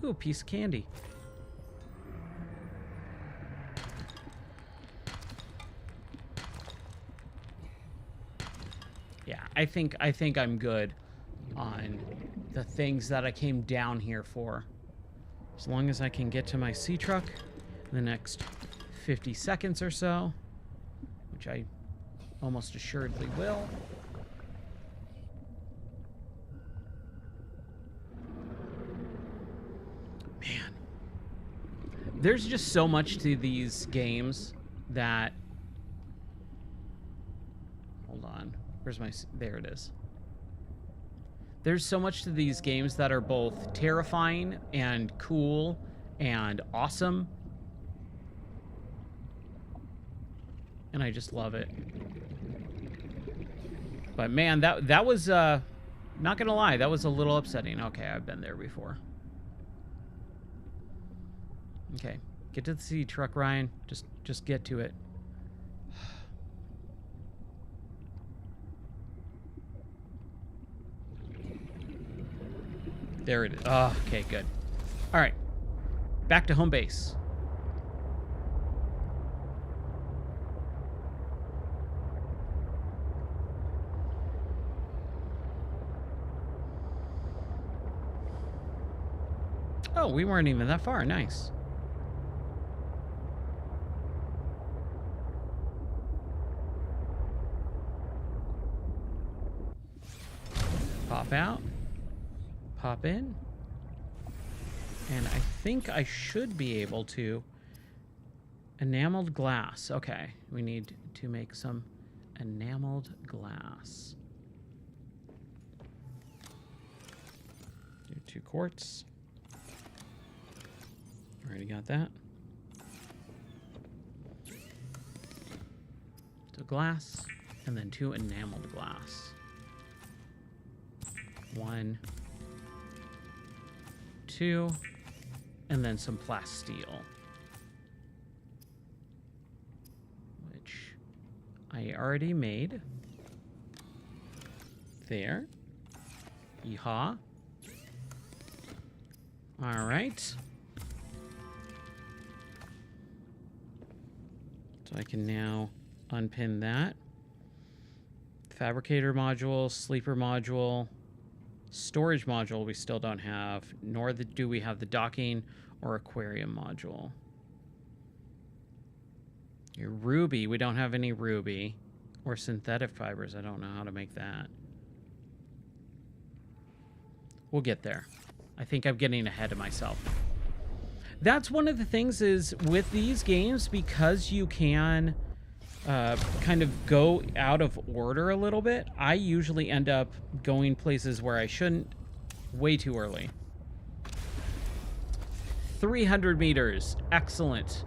Ooh, a piece of candy. Yeah, I think I'm good on the things that I came down here for. As long as I can get to my sea truck in the next 50 seconds or so, which I almost assuredly will. Man, there's just so much to these games that... Hold on. Where's my... There it is. There's so much to these games that are both terrifying and cool and awesome. And I just love it. But man, that was, not gonna lie, that was a little upsetting. Okay, I've been there before. Okay, get to the sea truck, Ryan. Just get to it. There it is. Oh, okay, good. All right. Back to home base. Oh, we weren't even that far. Nice. Pop out. Pop in. And I think I should be able to... Enameled glass. Okay. We need to make some enameled glass. Do 2 quartz. Already got that. So glass, and then 2 enameled glass. 1, 2, and then some plasteel, which I already made. There. Yeehaw. All right. So I can now unpin that. Fabricator module, sleeper module, storage module we still don't have, nor do we have the docking or aquarium module. Your ruby, we don't have any ruby. Or synthetic fibers, I don't know how to make that. We'll get there. I think I'm getting ahead of myself. That's one of the things is with these games, because you can kind of go out of order a little bit, I usually end up going places where I shouldn't way too early. 300 meters. Excellent.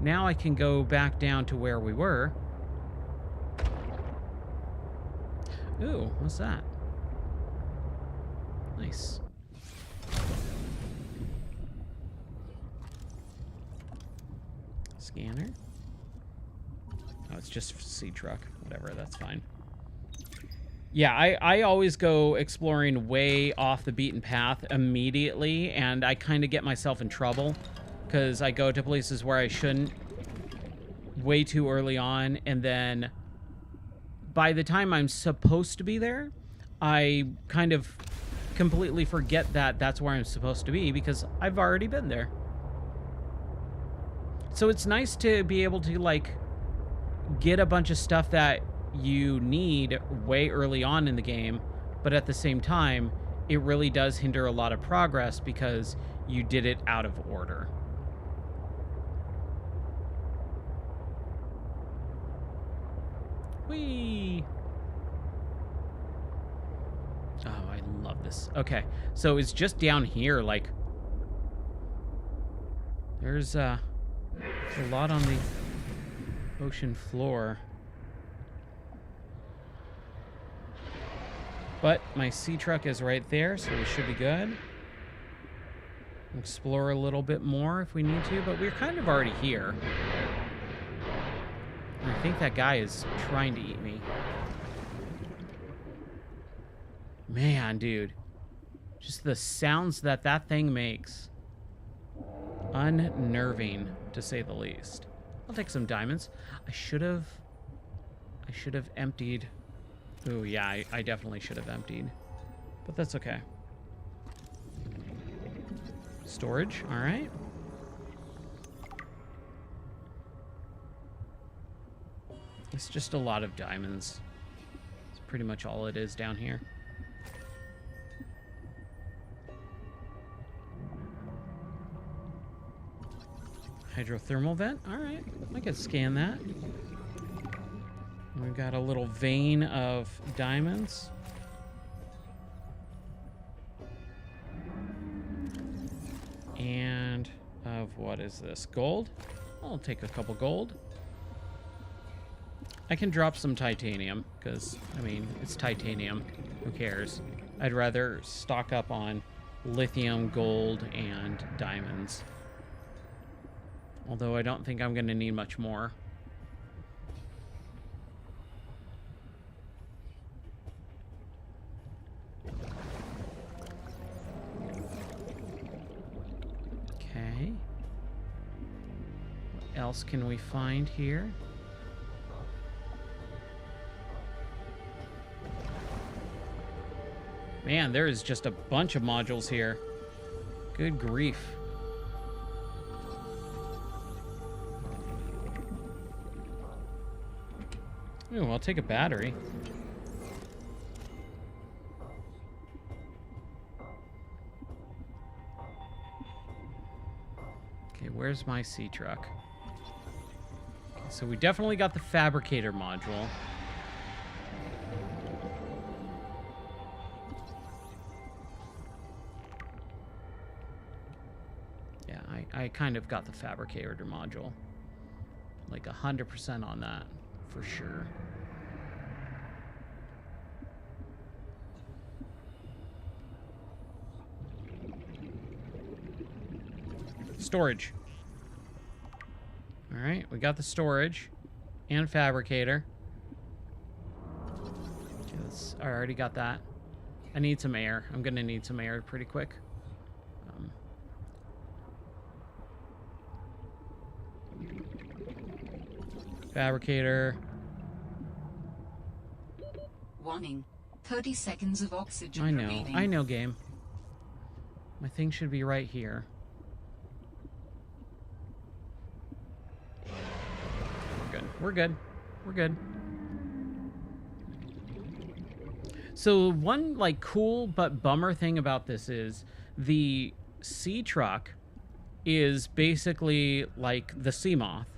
Now I can go back down to where we were. Ooh, what's that? Nice. Scanner. Oh, it's just sea truck. Whatever, that's fine. Yeah, I always go exploring way off the beaten path immediately, and I kind of get myself in trouble because I go to places where I shouldn't way too early on, and then by the time I'm supposed to be there, I kind of completely forget that that's where I'm supposed to be because I've already been there. So it's nice to be able to, like, get a bunch of stuff that you need way early on in the game, but at the same time, it really does hinder a lot of progress because you did it out of order. Whee! Oh, I love this. Okay, so it's just down here, like, there's a lot on the ocean floor. But my sea truck is right there, so we should be good. Explore a little bit more if we need to, but we're kind of already here. And I think that guy is trying to eat me. Man, dude. Just the sounds that that thing makes. Unnerving, to say the least. I'll take some diamonds. I should have emptied. Ooh, yeah, I definitely should have emptied. But that's okay. Storage, all right. It's just a lot of diamonds. It's pretty much all it is down here. Hydrothermal vent, all right. I could scan that. We've got a little vein of diamonds. And of what is this? Gold? I'll take a couple gold. I can drop some titanium because, I mean, it's titanium. Who cares? I'd rather stock up on lithium, gold, and diamonds. Although I don't think I'm going to need much more. Okay. What else can we find here? Man, there is just a bunch of modules here. Good grief. Ooh, I'll take a battery. Okay, where's my sea truck? Okay, so we definitely got the fabricator module. Yeah, I kind of got the fabricator module. Like 100% on that, for sure. Storage. All right, we got the storage and fabricator. Okay, I already got that. I need some air. I'm gonna need some air pretty quick. Fabricator. Warning. 30 seconds of oxygen I know. remaining. I know, game. My thing should be right here. We're good. We're good. We're good. So one like cool but bummer thing about this is the sea truck is basically like the sea moth.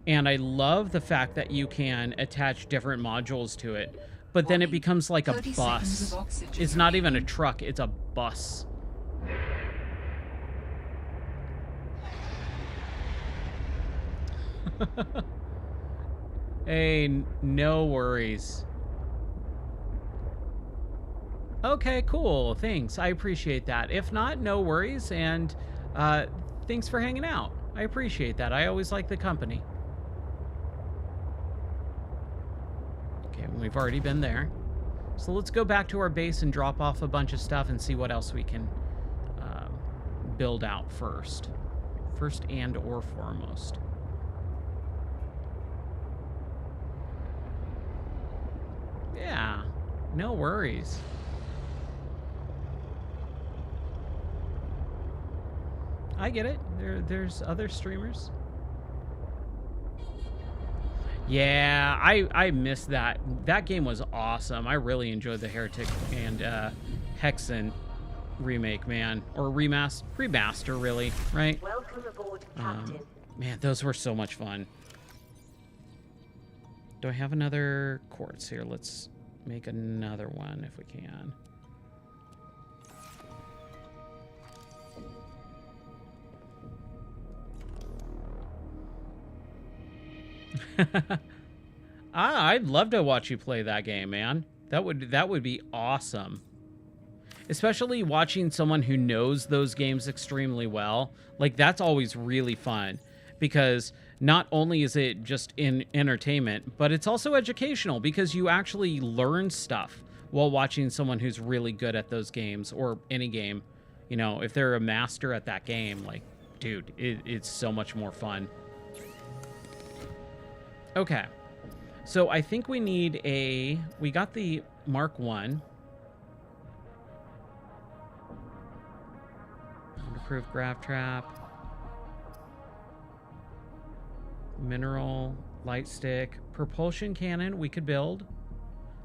And I love the fact that you can attach different modules to it, but then it becomes like a 30 seconds bus. of oxygen It's not even a remaining. truck, it's a bus. Hey, no worries. Okay, cool. Thanks. I appreciate that. If not, no worries. And thanks for hanging out. I appreciate that. I always like the company. Okay, we've already been there. So let's go back to our base and drop off a bunch of stuff and see what else we can build out first. First and or foremost. Yeah, no worries. I get it. There's other streamers. Yeah, I missed that. That game was awesome. I really enjoyed the Heretic and Hexen remake, man. Or remaster, really, right? Welcome aboard, Captain. Man, those were so much fun. Do I have another quartz here? Let's make another one if we can. I'd love to watch you play that game, man. That would be awesome. Especially watching someone who knows those games extremely well. Like, that's always really fun. Because not only is it just in entertainment, but it's also educational because you actually learn stuff while watching someone who's really good at those games or any game. You know, if they're a master at that game, like, dude, it's so much more fun. Okay. So I think we need we got the Mark 1. Approved grav trap. Mineral, light stick, propulsion cannon we could build.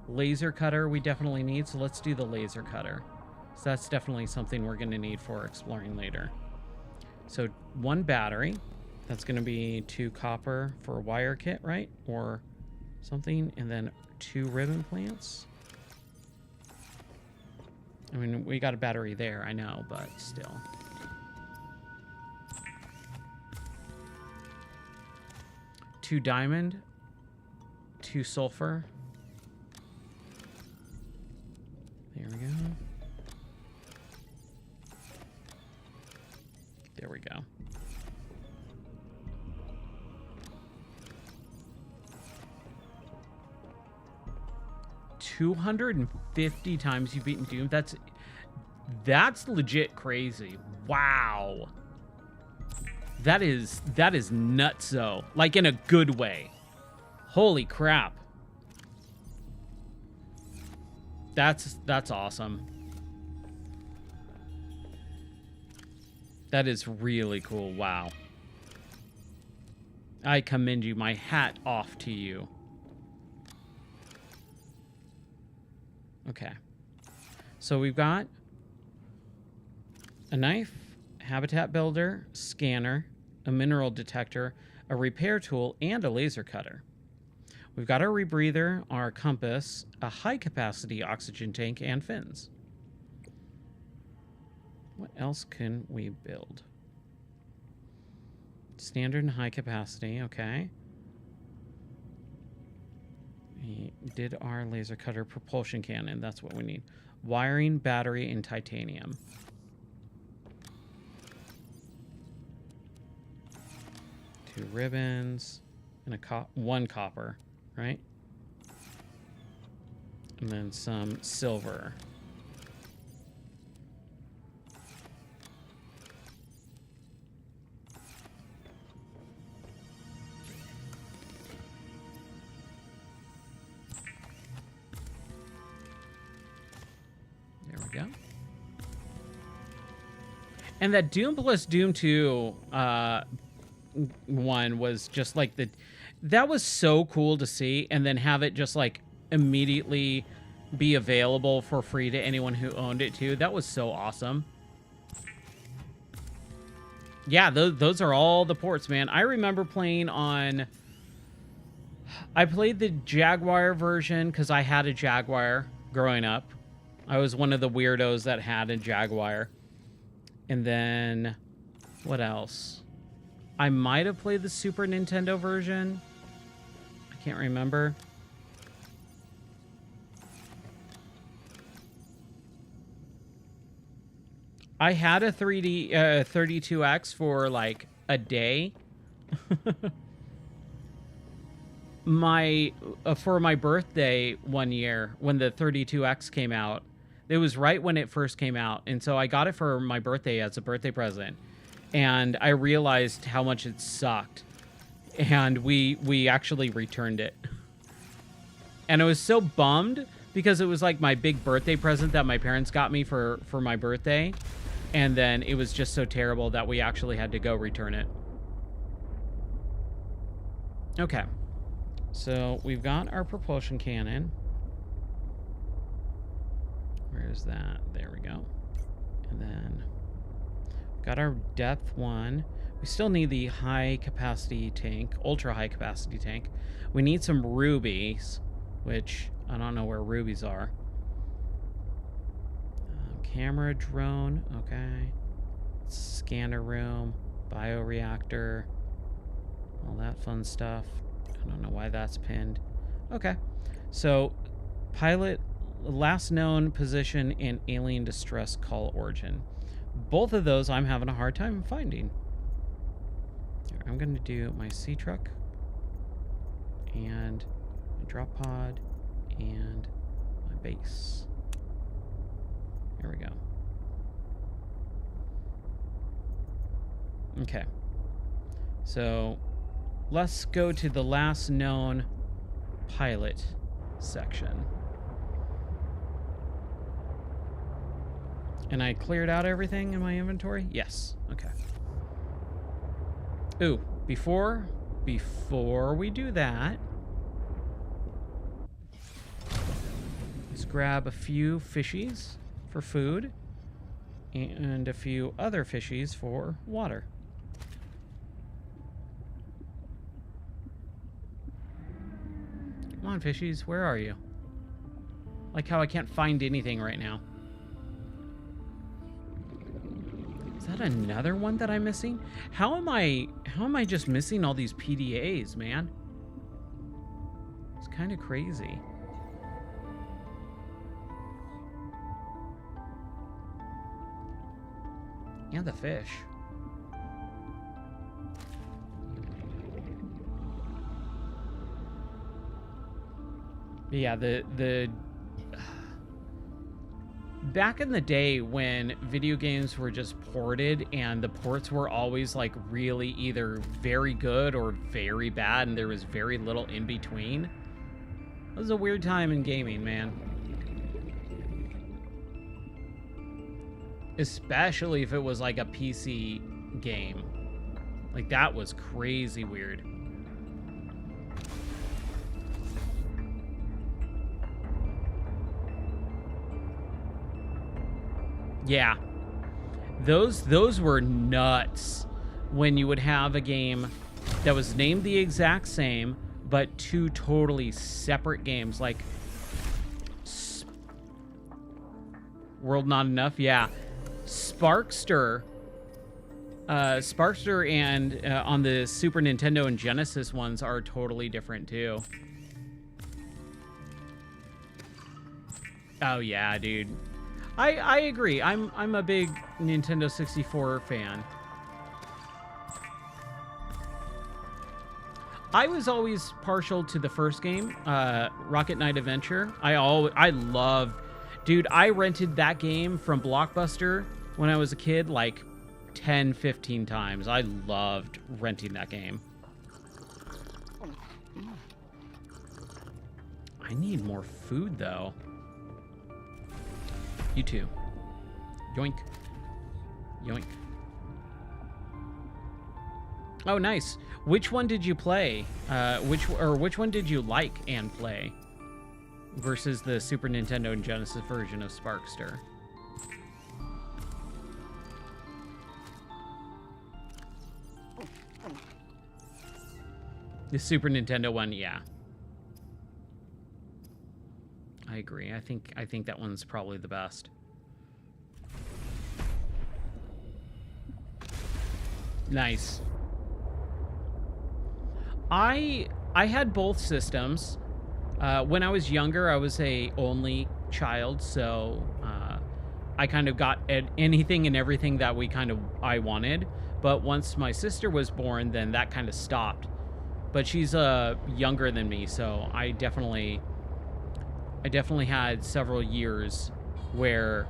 Laser cutter we definitely need, so let's do the laser cutter. So that's definitely something we're going to need for exploring later. So 1 battery. That's going to be 2 copper for a wire kit, right? Or something. And then 2 ribbon plants. I mean, we got a battery there, I know, but still. Two diamond, 2 sulfur. There we go. There we go. $250 times you've beaten Doom. That's legit crazy. Wow. That is nutso. Like in a good way. Holy crap. That's awesome. That is really cool. Wow. I commend you. My hat off to you. Okay. So we've got a knife, habitat builder, scanner, a mineral detector, a repair tool, and a laser cutter. We've got our rebreather, our compass, a high-capacity oxygen tank, and fins. What else can we build? Standard and high capacity, okay. We did our laser cutter propulsion cannon. That's what we need. Wiring, battery, and titanium. Two ribbons and one copper, right? And then some silver. There we go. And that Doom plus Doom 2 one was just like that was so cool to see, and then have it just like immediately be available for free to anyone who owned it too. That was so awesome. Yeah, those are all the ports, man. I remember playing on... I played the Jaguar version because I had a Jaguar growing up. I was one of the weirdos that had a Jaguar. And then... what else? I might have played the Super Nintendo version. I can't remember. I had a 32X for like a day. For my birthday one year when the 32X came out. It was right when it first came out, and so I got it for my birthday as a birthday present. And I realized how much it sucked, and we actually returned it. And I was so bummed because it was like my big birthday present that my parents got me for my birthday, and then it was just so terrible that we actually had to go return it. Okay, so we've got our propulsion cannon. Where's that? There we go. And then got our depth one. We still need the high capacity tank, ultra high capacity tank. We need some rubies, which I don't know where rubies are. Camera drone, okay. Scanner room, bioreactor, all that fun stuff. I don't know why that's pinned. Okay, so pilot, last known position, and alien distress call origin. Both of those I'm having a hard time finding. Here, I'm going to do my sea truck and my drop pod and my base. Here we go. Okay. So let's go to the last known pilot section. And I cleared out everything in my inventory? Yes. Okay. Ooh, before we do that, let's grab a few fishies for food and a few other fishies for water. Come on, fishies, where are you? Like how I can't find anything right now. Is that another one that I'm missing? How am I just missing all these PDAs, man? It's kind of crazy. And the fish. But yeah, the back in the day when video games were just ported and the ports were always like really either very good or very bad and there was very little in between. It was a weird time in gaming, man. Especially if it was like a PC game. Like, that was crazy weird. Yeah. Those were nuts when you would have a game that was named the exact same, but two totally separate games, like World Not Enough, yeah. Sparkster and on the Super Nintendo and Genesis ones are totally different too. Oh yeah, dude. I agree. I'm a big Nintendo 64 fan. I was always partial to the first game, Rocket Knight Adventure. I loved, dude, I rented that game from Blockbuster when I was a kid like 10, 15 times. I loved renting that game. I need more food though. You too. Yoink. Yoink. Oh, nice. Which one did you play? Which one did you like and play versus the Super Nintendo and Genesis version of Sparkster? The Super Nintendo one, yeah. I agree. I think that one's probably the best. Nice. I had both systems. When I was younger, I was a only child, so I kind of got anything and everything that I wanted. But once my sister was born, then that kind of stopped. But she's younger than me, so I definitely had several years where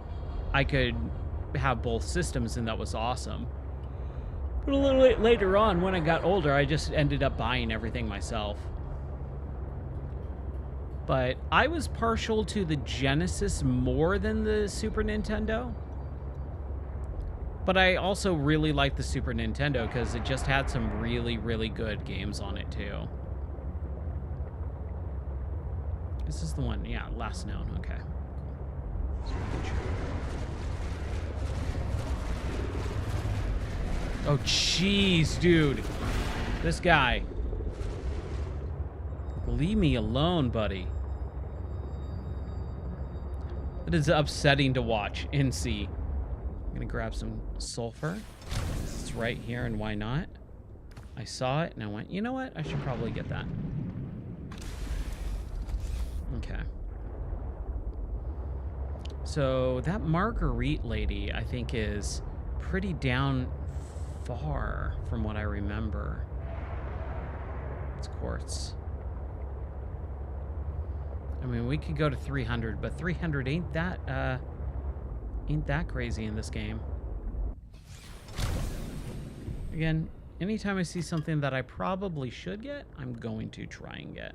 I could have both systems, and that was awesome. But a little later on, when I got older, I just ended up buying everything myself. But I was partial to the Genesis more than the Super Nintendo. But I also really liked the Super Nintendo because it just had some really, really good games on it, too. This is the one, yeah, last known, okay. Oh, jeez, dude. This guy. Leave me alone, buddy. It is upsetting to watch and see. I'm gonna grab some sulfur. It's right here, and why not? I saw it, and I went, you know what? I should probably get that. Okay. So that Marguerite lady, I think, is pretty down far from what I remember. It's quartz. I mean, we could go to 300, but 300 ain't that crazy in this game. Again, anytime I see something that I probably should get, I'm going to try and get.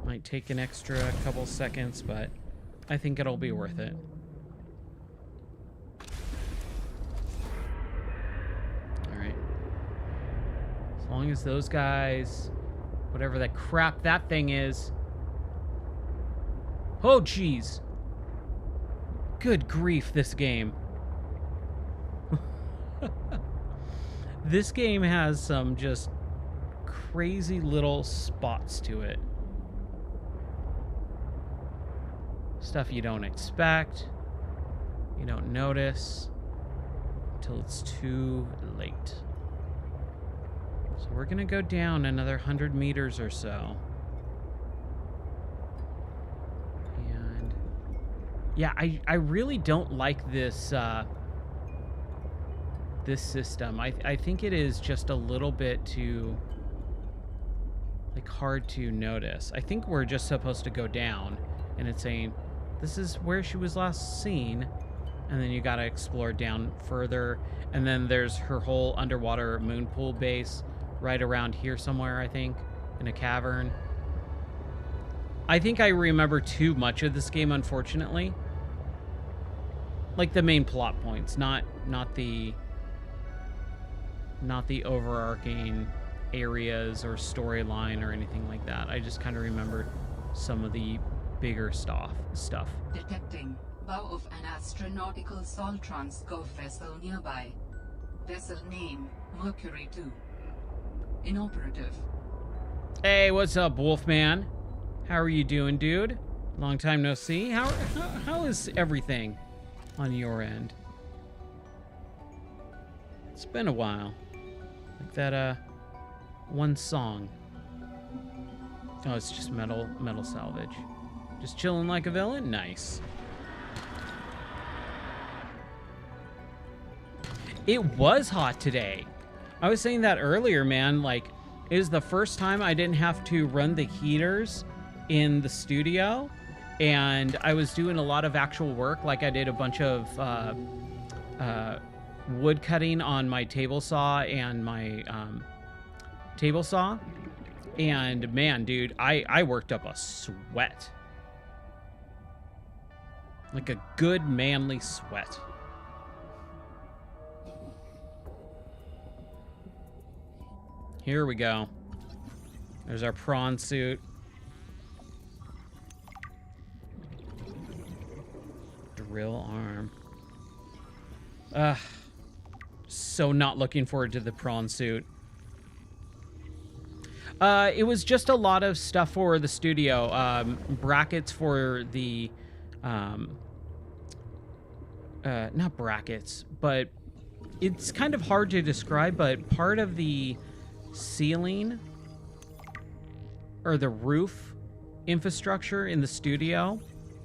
Might take an extra couple seconds, but I think it'll be worth it. Alright. As long as those guys, whatever that crap that thing is. Oh, jeez. Good grief, this game. This game has some just crazy little spots to it. Stuff you don't expect, you don't notice until it's too late. So we're gonna go down another 100 meters or so. And yeah, I really don't like this this system. I think it is just a little bit too like hard to notice. I think we're just supposed to go down, and it's saying this is where she was last seen, and then you gotta explore down further, and then there's her whole underwater moon pool base right around here somewhere, I think, in a cavern. I think I remember too much of this game, unfortunately. Like the main plot points, not the overarching areas or storyline or anything like that. I just kind of remember some of the bigger stuff. Detecting bow of an astronautical sol transgov vessel nearby. Vessel name Mercury 2. Inoperative. Hey, what's up, Wolfman? How are you doing, dude? Long time no see. How is everything on your end? It's been a while. Like that one song. Oh, it's just metal salvage. Just chilling like a villain? Nice. It was hot today. I was saying that earlier, man. Like, it is the first time I didn't have to run the heaters in the studio, and I was doing a lot of actual work. Like, I did a bunch of wood cutting on my table saw and my table saw, and man, dude, I worked up a sweat, like a good manly sweat. Here we go. There's our prawn suit. Drill arm. So not looking forward to the prawn suit. It was just a lot of stuff for the studio. Brackets for the... not brackets, but it's kind of hard to describe, but part of the ceiling or the roof infrastructure in the studio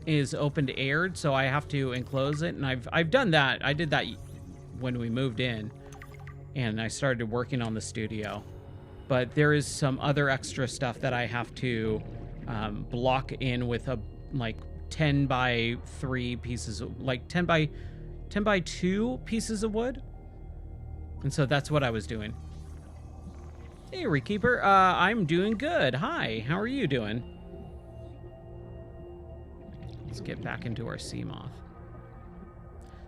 is open to aired, so I have to enclose it, and I've done that. I did that when we moved in and I started working on the studio, but there is some other extra stuff that I have to block in with a like 10 by 3 pieces of, like 10 by 2 pieces of wood, and so that's what I was doing. Hey, Rekeeper. I'm doing good. Hi, how are you doing? Let's get back into our sea moth.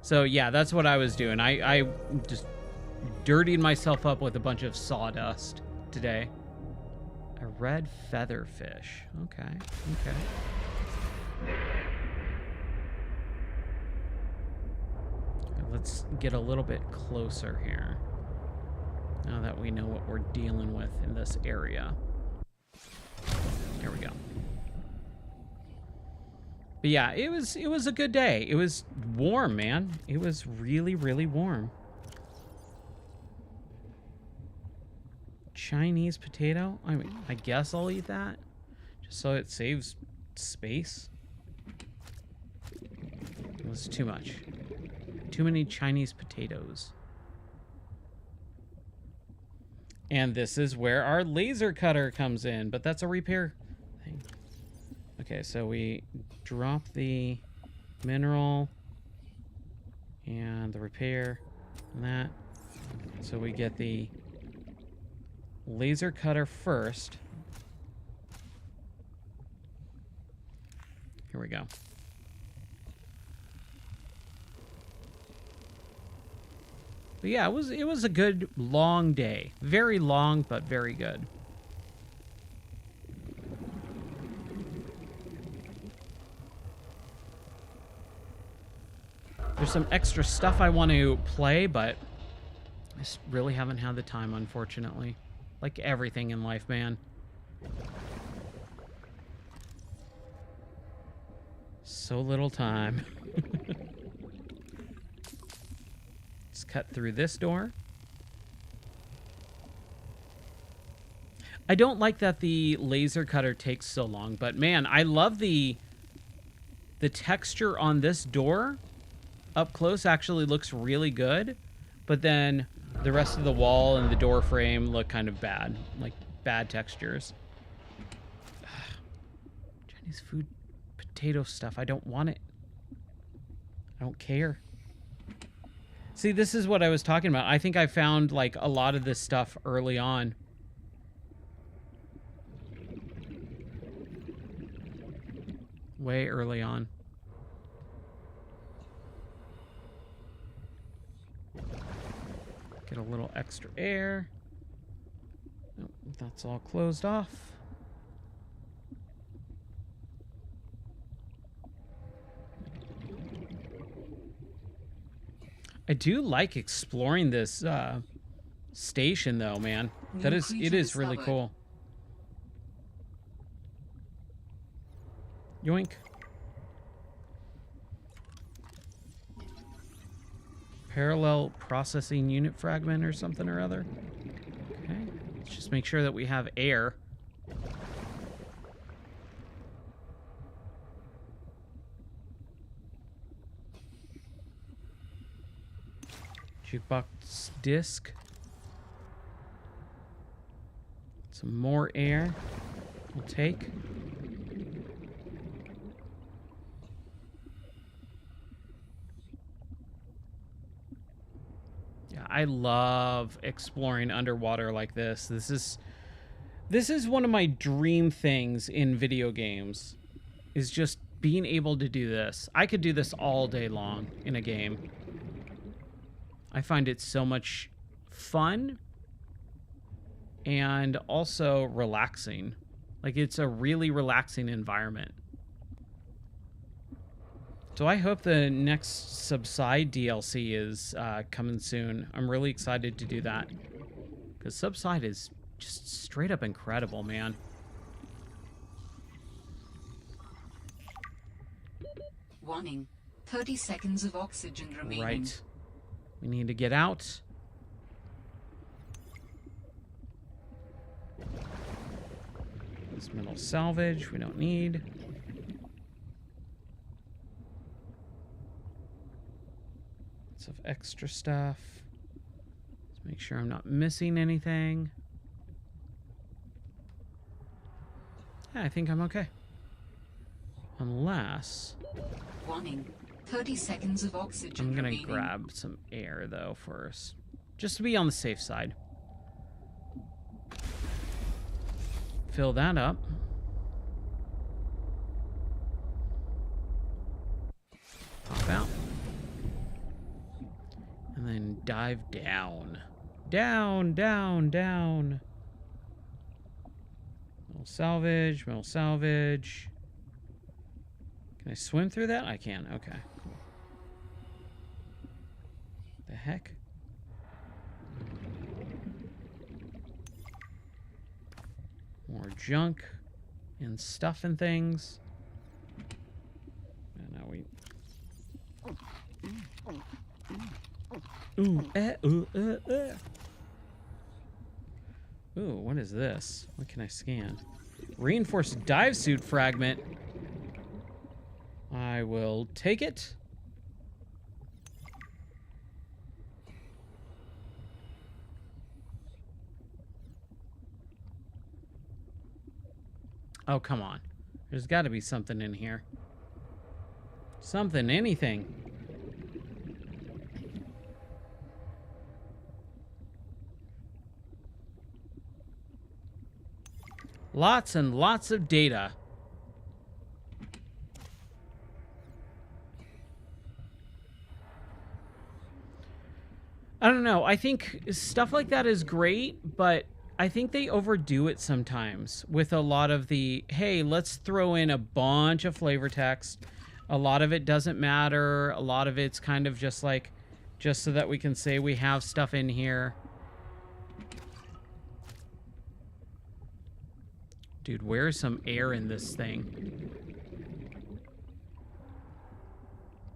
So yeah, that's what I was doing. I just dirtied myself up with a bunch of sawdust today. A red featherfish. Okay. Let's get a little bit closer here, now that we know what we're dealing with in this area. There we go. But yeah, it was a good day. It was warm, man. It was really, really warm. Chinese potato? I mean, I guess I'll eat that, just so it saves space. It was too much. Too many Chinese potatoes. And this is where our laser cutter comes in, but that's a repair thing. Okay, so we drop the mineral and the repair and that. So we get the laser cutter first. Here we go. But yeah, it was a good long day. Very long, but very good. There's some extra stuff I want to play, but I just really haven't had the time, unfortunately. Like everything in life, man. So little time. Let's cut through this door. I don't like that the laser cutter takes so long, but man, I love the texture on this door. Up close actually looks really good, but then the rest of the wall and the door frame look kind of bad, like bad textures. These food potato stuff, I don't want it. I don't care. See, this is what I was talking about. I think I found like a lot of this stuff early on. Way early on. Get a little extra air. Nope, that's all closed off. I do like exploring this station, though, man. It is really cool. Yoink. Parallel processing unit fragment or something or other. Okay, let's just make sure that we have air. Jukebox disc. Some more air. We'll take. Yeah, I love exploring underwater like this. This is one of my dream things in video games. Is just being able to do this. I could do this all day long in a game. I find it so much fun and also relaxing. Like, it's a really relaxing environment. So I hope the next Subside DLC is coming soon. I'm really excited to do that. Because Subside is just straight up incredible, man. Warning. 30 seconds of oxygen remaining. Right. We need to get out. This metal salvage we don't need. Lots of extra stuff. Let's make sure I'm not missing anything. Yeah, I think I'm okay. Unless... Warning. 30 seconds of oxygen I'm gonna remaining. grab some air, though, first. Just to be on the safe side. Fill that up. Pop out. And then dive down. Down, down, down. Metal salvage, metal salvage. Can I swim through that? I can, okay. The heck? More junk and stuff and things. And now we... Ooh, what is this? What can I scan? Reinforced dive suit fragment. I will take it. Oh, come on. There's got to be something in here. Something, anything. Lots and lots of data. I don't know. I think stuff like that is great, but I think they overdo it sometimes with a lot of the, hey, let's throw in a bunch of flavor text. A lot of it doesn't matter. A lot of it's kind of just like, just so that we can say we have stuff in here. Dude, where's some air in this thing?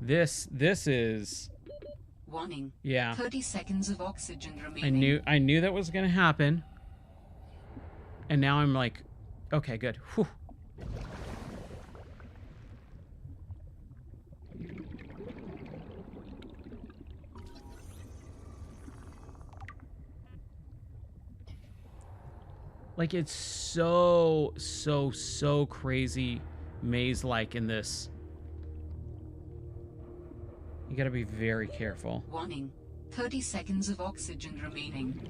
This is... Warning. Yeah. 30 seconds of oxygen remaining. I knew that was going to happen. And now I'm like, okay, good. Whew. Like, it's so crazy maze-like in this. You gotta be very careful. Warning. 30 seconds of oxygen remaining.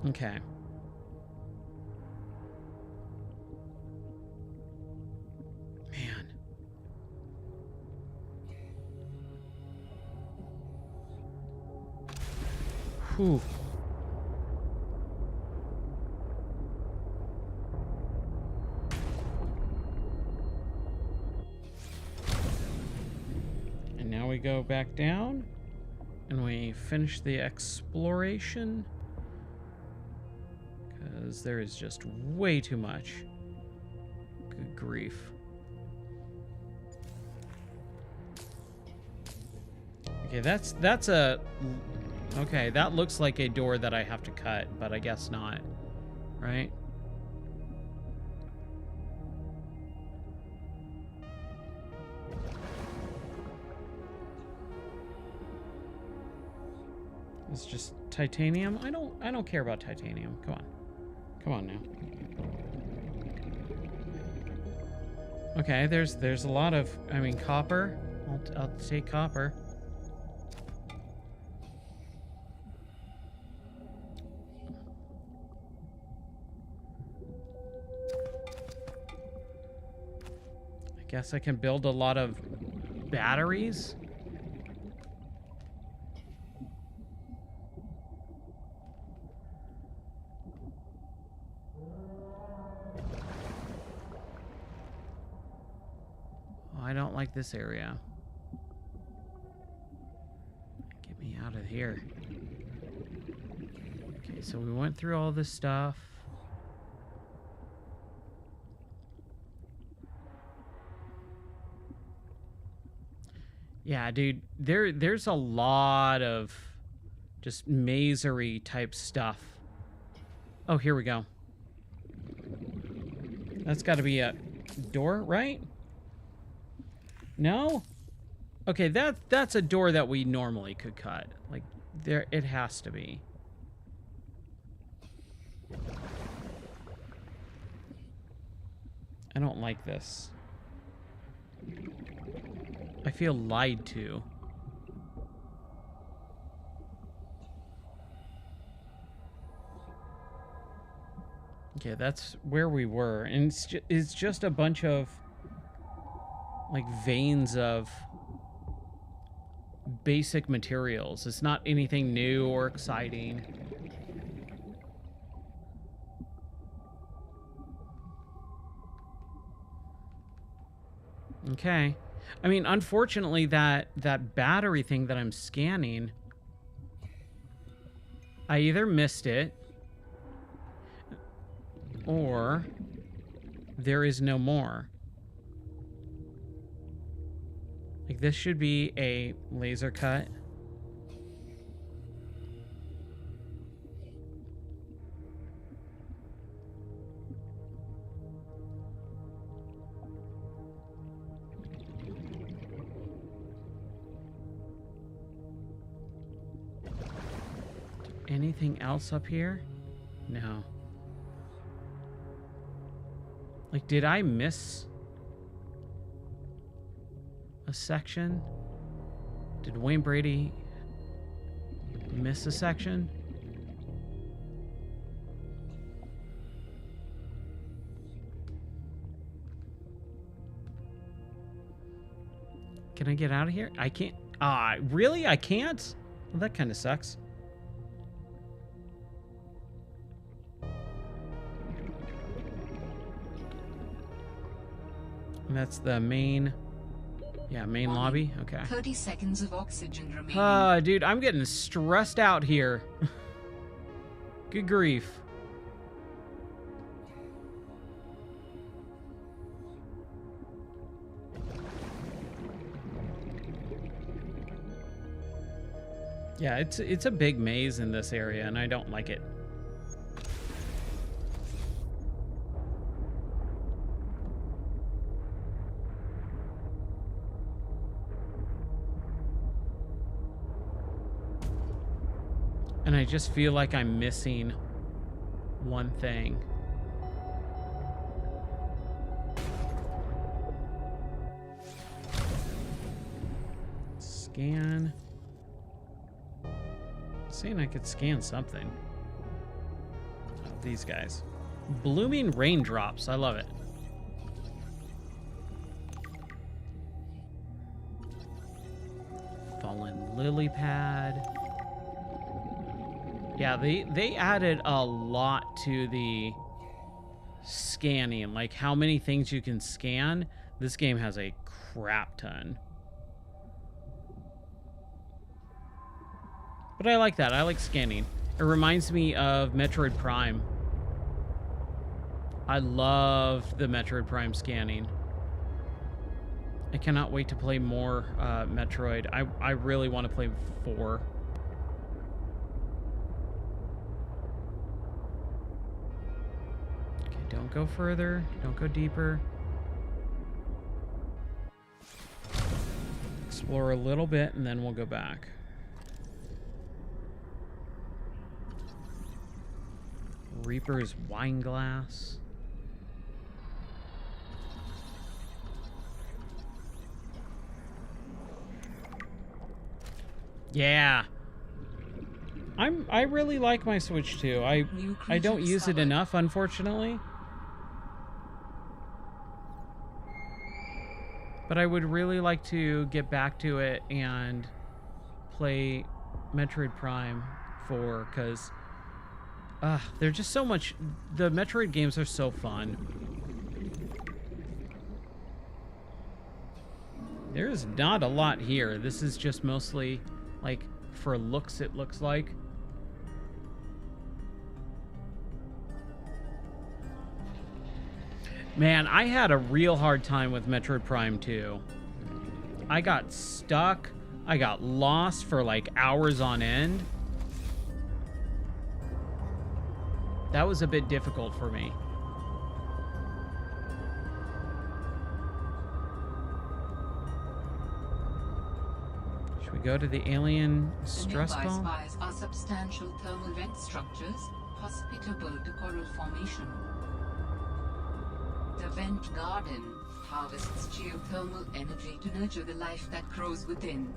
Okay. Man. Whew. And now we go back down and we finish the exploration because there is just way too much. Good grief. Okay, that's a... Okay, that looks like a door that I have to cut, but I guess not. Right? It's just titanium. I don't care about titanium. Come on. Come on now. Okay, there's a lot of, I mean, copper. I'll take copper. I guess I can build a lot of batteries. I don't like this area. Get me out of here. Okay, so we went through all this stuff. Yeah, dude, there's a lot of just mazery type stuff. Oh, here we go. That's got to be a door, right? No? Okay, that's a door that we normally could cut. Like, there, it has to be. I don't like this. I feel lied to. Okay, that's where we were. And it's just a bunch of like veins of basic materials. It's not anything new or exciting. Okay. I mean, unfortunately, that battery thing that I'm scanning, I either missed it or there is no more. Like, this should be a laser cut. Anything else up here? No. Like, did I miss a section? Did Wayne Brady miss a section? Can I get out of here? I can't. Really? I can't? Well, that kind of sucks. And that's the main... Yeah, main lobby? Okay. 30 seconds of oxygen remaining. Dude, I'm getting stressed out here. Good grief. Yeah, it's a big maze in this area, and I don't like it. And I just feel like I'm missing one thing. Scan. Saying I could scan something. Oh, these guys. Blooming raindrops. I love it. Fallen lily pad. Yeah, they added a lot to the scanning. Like how many things you can scan. This game has a crap ton. But I like that. I like scanning. It reminds me of Metroid Prime. I love the Metroid Prime scanning. I cannot wait to play more Metroid. I really want to play 4. Okay, don't go further. Don't go deeper. Explore a little bit, and then we'll go back. Reaper's wine glass. Yeah. I really like my Switch 2. I don't use it enough, unfortunately. But I would really like to get back to it and play Metroid Prime 4 because they're just so much. The Metroid games are so fun. There's not a lot here. This is just mostly, like, for looks, it looks like. Man, I had a real hard time with Metroid Prime 2. I got stuck. I got lost for, like, hours on end. That was a bit difficult for me. Should we go to the alien stress The nearby ball? spires are substantial thermal vent structures, hospitable to coral formation. The vent garden harvests geothermal energy to nurture the life that grows within.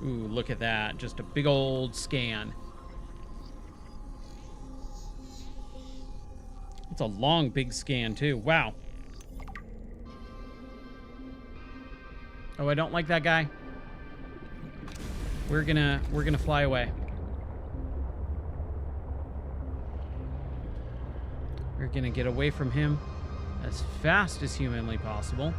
Ooh, look at that. Just a big old scan. It's a long, big scan, too. Wow. Oh, I don't like that guy. We're gonna fly away. We're gonna get away from him as fast as humanly possible.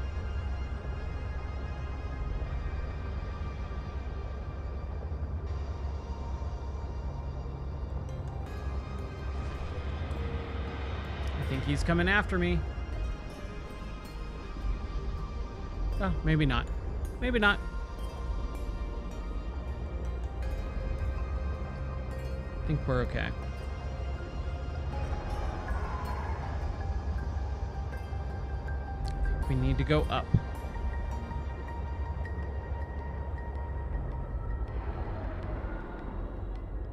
I think he's coming after me. Oh, maybe not. Maybe not. I think we're okay. I think we need to go up.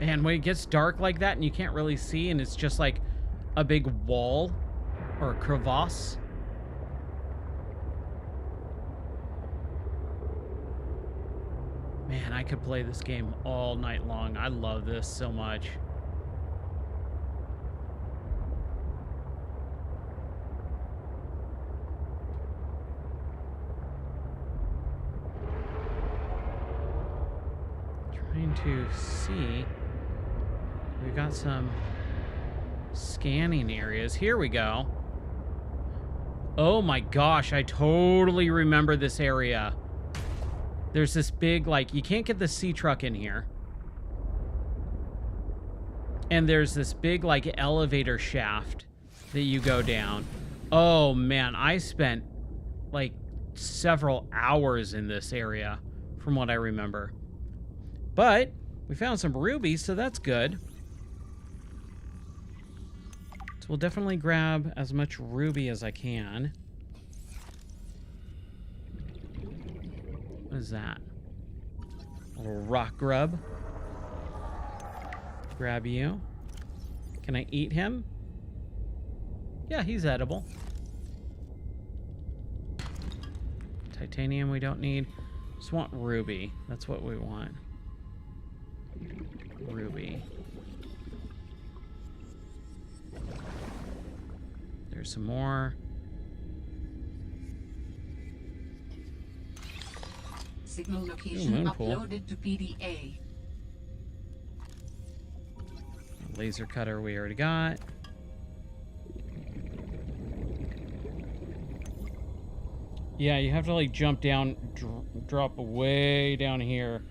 Man, when it gets dark like that and you can't really see and it's just like a big wall or a crevasse. Man, I could play this game all night long. I love this so much. Trying to see. We've got some scanning areas. Here we go. Oh my gosh, I totally remember this area. There's this big, like, you can't get the sea truck in here. And there's this big, like, elevator shaft that you go down. Oh man, I spent, like, several hours in this area from what I remember. But we found some rubies, so that's good. So we'll definitely grab as much ruby as I can. What is that? A little rock grub. Grab you. Can I eat him? Yeah, he's edible. Titanium we don't need. Just want ruby. That's what we want. Ruby. There's some more. Signal location moonpool. uploaded to PDA. Laser cutter we already got. Yeah, you have to like jump down, drop way down here.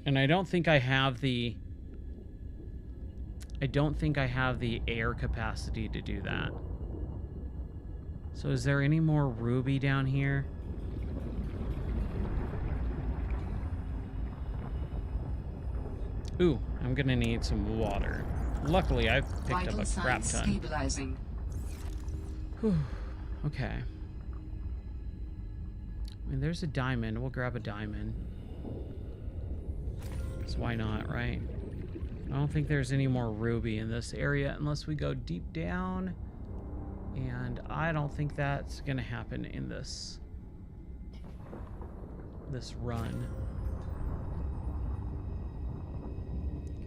And I don't think I have the... I don't think I have the air capacity to do that. So is there any more ruby down here? Ooh, I'm gonna need some water. Luckily, I've picked up a crap ton. Stabilizing. Whew. Okay. I mean, there's a diamond. We'll grab a diamond. So why not, right? I don't think there's any more ruby in this area unless we go deep down. And I don't think that's going to happen in this run.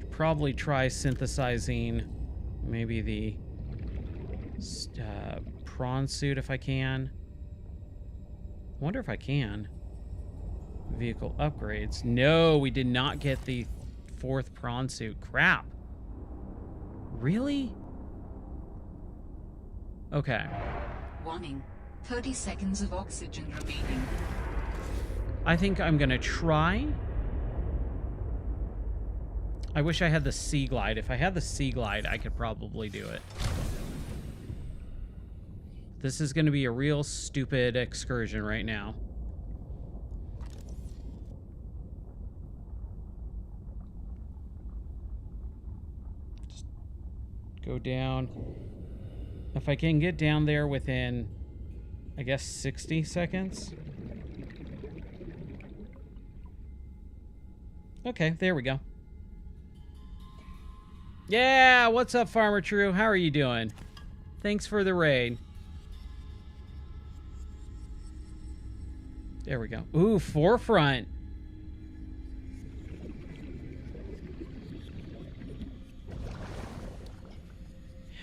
Probably try synthesizing maybe the prawn suit if I can. Wonder if I can. Vehicle upgrades. No, we did not get the 4th prawn suit. Crap. Really? Okay. Warning. 30 seconds of oxygen remaining. I think I'm gonna try. I wish I had the sea glide. If I had the sea glide, I could probably do it. This is gonna be a real stupid excursion right now. Just go down. If I can get down there within, I guess, 60 seconds. Okay, there we go. Yeah, what's up, Farmer True? How are you doing? Thanks for the raid. There we go. Ooh, forefront.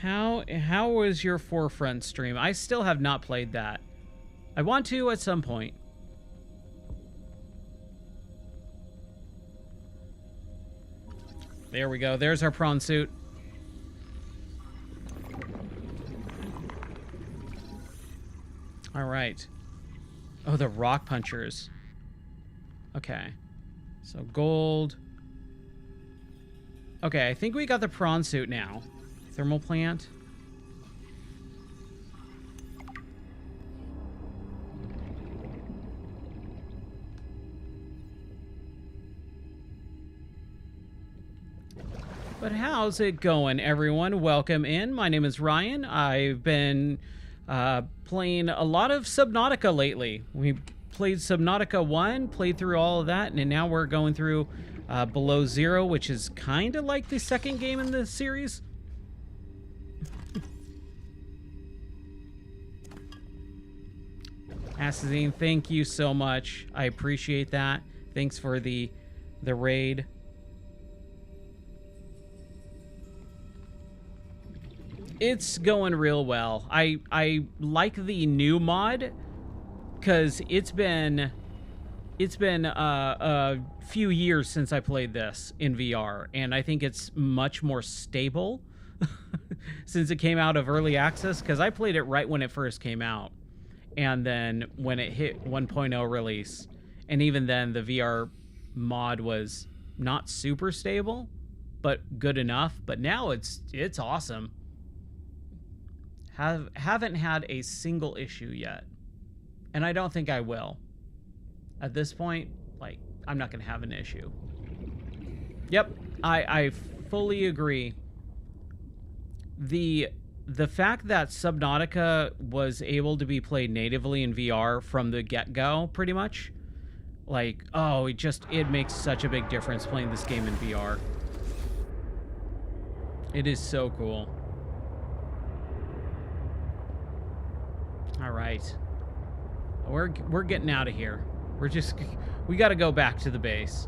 How was your forefront stream? I still have not played that. I want to at some point. There we go. There's our prawn suit. All right. Oh, the rock punchers. Okay. So gold. Okay, I think we got the prawn suit now. Thermal plant. But how's it going, everyone? Welcome in. My name is Ryan. I've been playing a lot of Subnautica lately. We played Subnautica 1, played through all of that, and now we're going through Below Zero, which is kind of like the second game in the series. Assassin, thank you so much. I appreciate that. Thanks for the raid. It's going real well. I like the new mod because it's been a few years since I played this in VR, and I think it's much more stable since it came out of early access, because I played it right when it first came out, and then when it hit 1.0 release, and even then the VR mod was not super stable, but good enough. But now it's awesome. Haven't had a single issue yet, and I don't think I will. At this point, like, I'm not gonna have an issue. Yep, I fully agree. The fact that Subnautica was able to be played natively in VR from the get-go, pretty much, like, oh, it makes such a big difference playing this game in VR. It is so cool. All right, we're getting out of here. We got to go back to the base.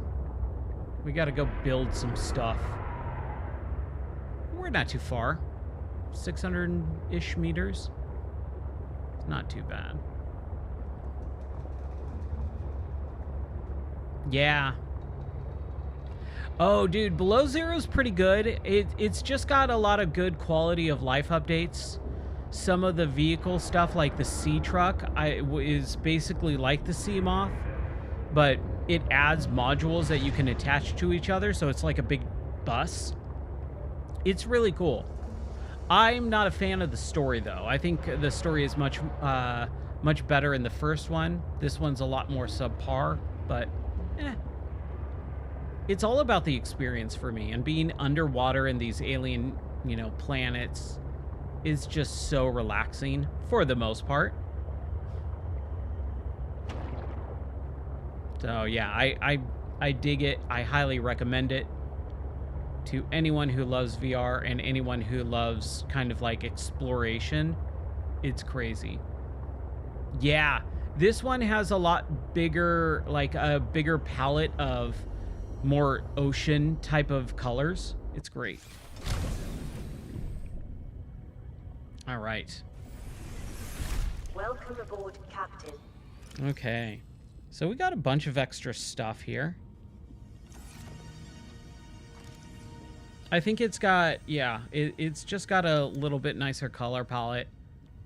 We got to go build some stuff. We're not too far. 600-ish meters. It's not too bad. Yeah. Oh, dude, Below Zero's pretty good. It's just got a lot of good quality of life updates. Some of the vehicle stuff, like the Sea Truck, is basically like the Sea Moth, but it adds modules that you can attach to each other, so it's like a big bus. It's really cool. I'm not a fan of the story, though. I think the story is much better in the first one. This one's a lot more subpar, but it's all about the experience for me, and being underwater in these alien, planets is just so relaxing for the most part. So yeah, I dig it. I highly recommend it to anyone who loves VR and anyone who loves kind of like exploration. It's crazy. Yeah, this one has a lot bigger, like a bigger palette of more ocean type of colors. It's great. All right. Welcome aboard, Captain. Okay. So we got a bunch of extra stuff here. I think it's got, yeah, it's just got a little bit nicer color palette.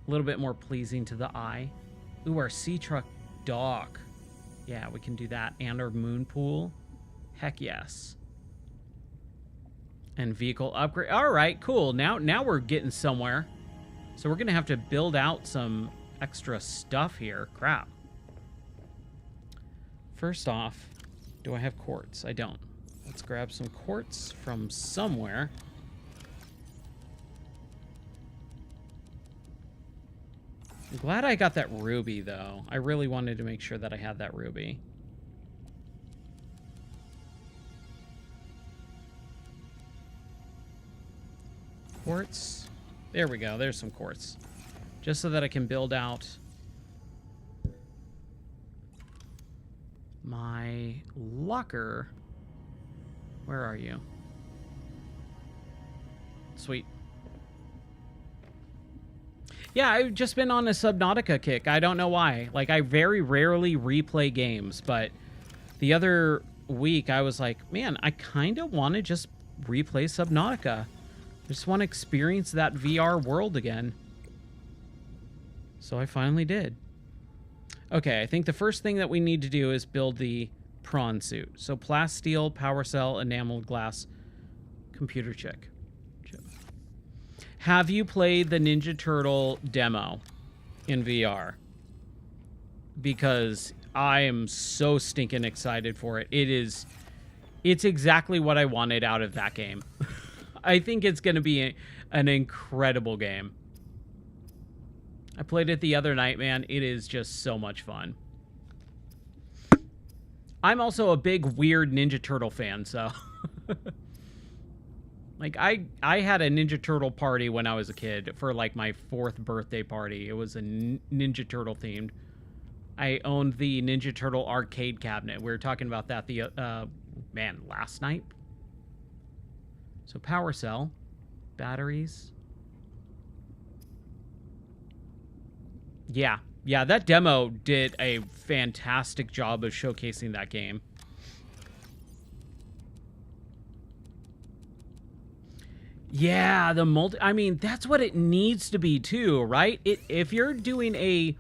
A little bit more pleasing to the eye. Ooh, our Sea Truck dock. Yeah, we can do that. And our moon pool. Heck yes. And vehicle upgrade. All right, cool. Now we're getting somewhere. So we're going to have to build out some extra stuff here. Crap. First off, do I have quartz? I don't. Let's grab some quartz from somewhere. I'm glad I got that ruby, though. I really wanted to make sure that I had that ruby. Quartz. There we go. There's some quartz. Just so that I can build out my locker. Where are you? Sweet. Yeah, I've just been on a Subnautica kick. I don't know why. Like, I very rarely replay games, but the other week I was like, man, I kind of want to just replay Subnautica. I just want to experience that VR world again. So I finally did. Okay, I think the first thing that we need to do is build the prawn suit. So plasteel, power cell, enameled glass, computer chip. Have you played the Ninja Turtle demo in VR? Because I am so stinking excited for it. It's exactly what I wanted out of that game. I think it's going to be an incredible game. I played it the other night, man. It is just so much fun. I'm also a big weird Ninja Turtle fan, so like I had a Ninja Turtle party when I was a kid for like my 4th birthday party. It was a Ninja Turtle themed. I owned the Ninja Turtle arcade cabinet. We were talking about that the last night. So power cell, batteries. Yeah, that demo did a fantastic job of showcasing that game. Yeah, I mean, that's what it needs to be too, right? If you're doing a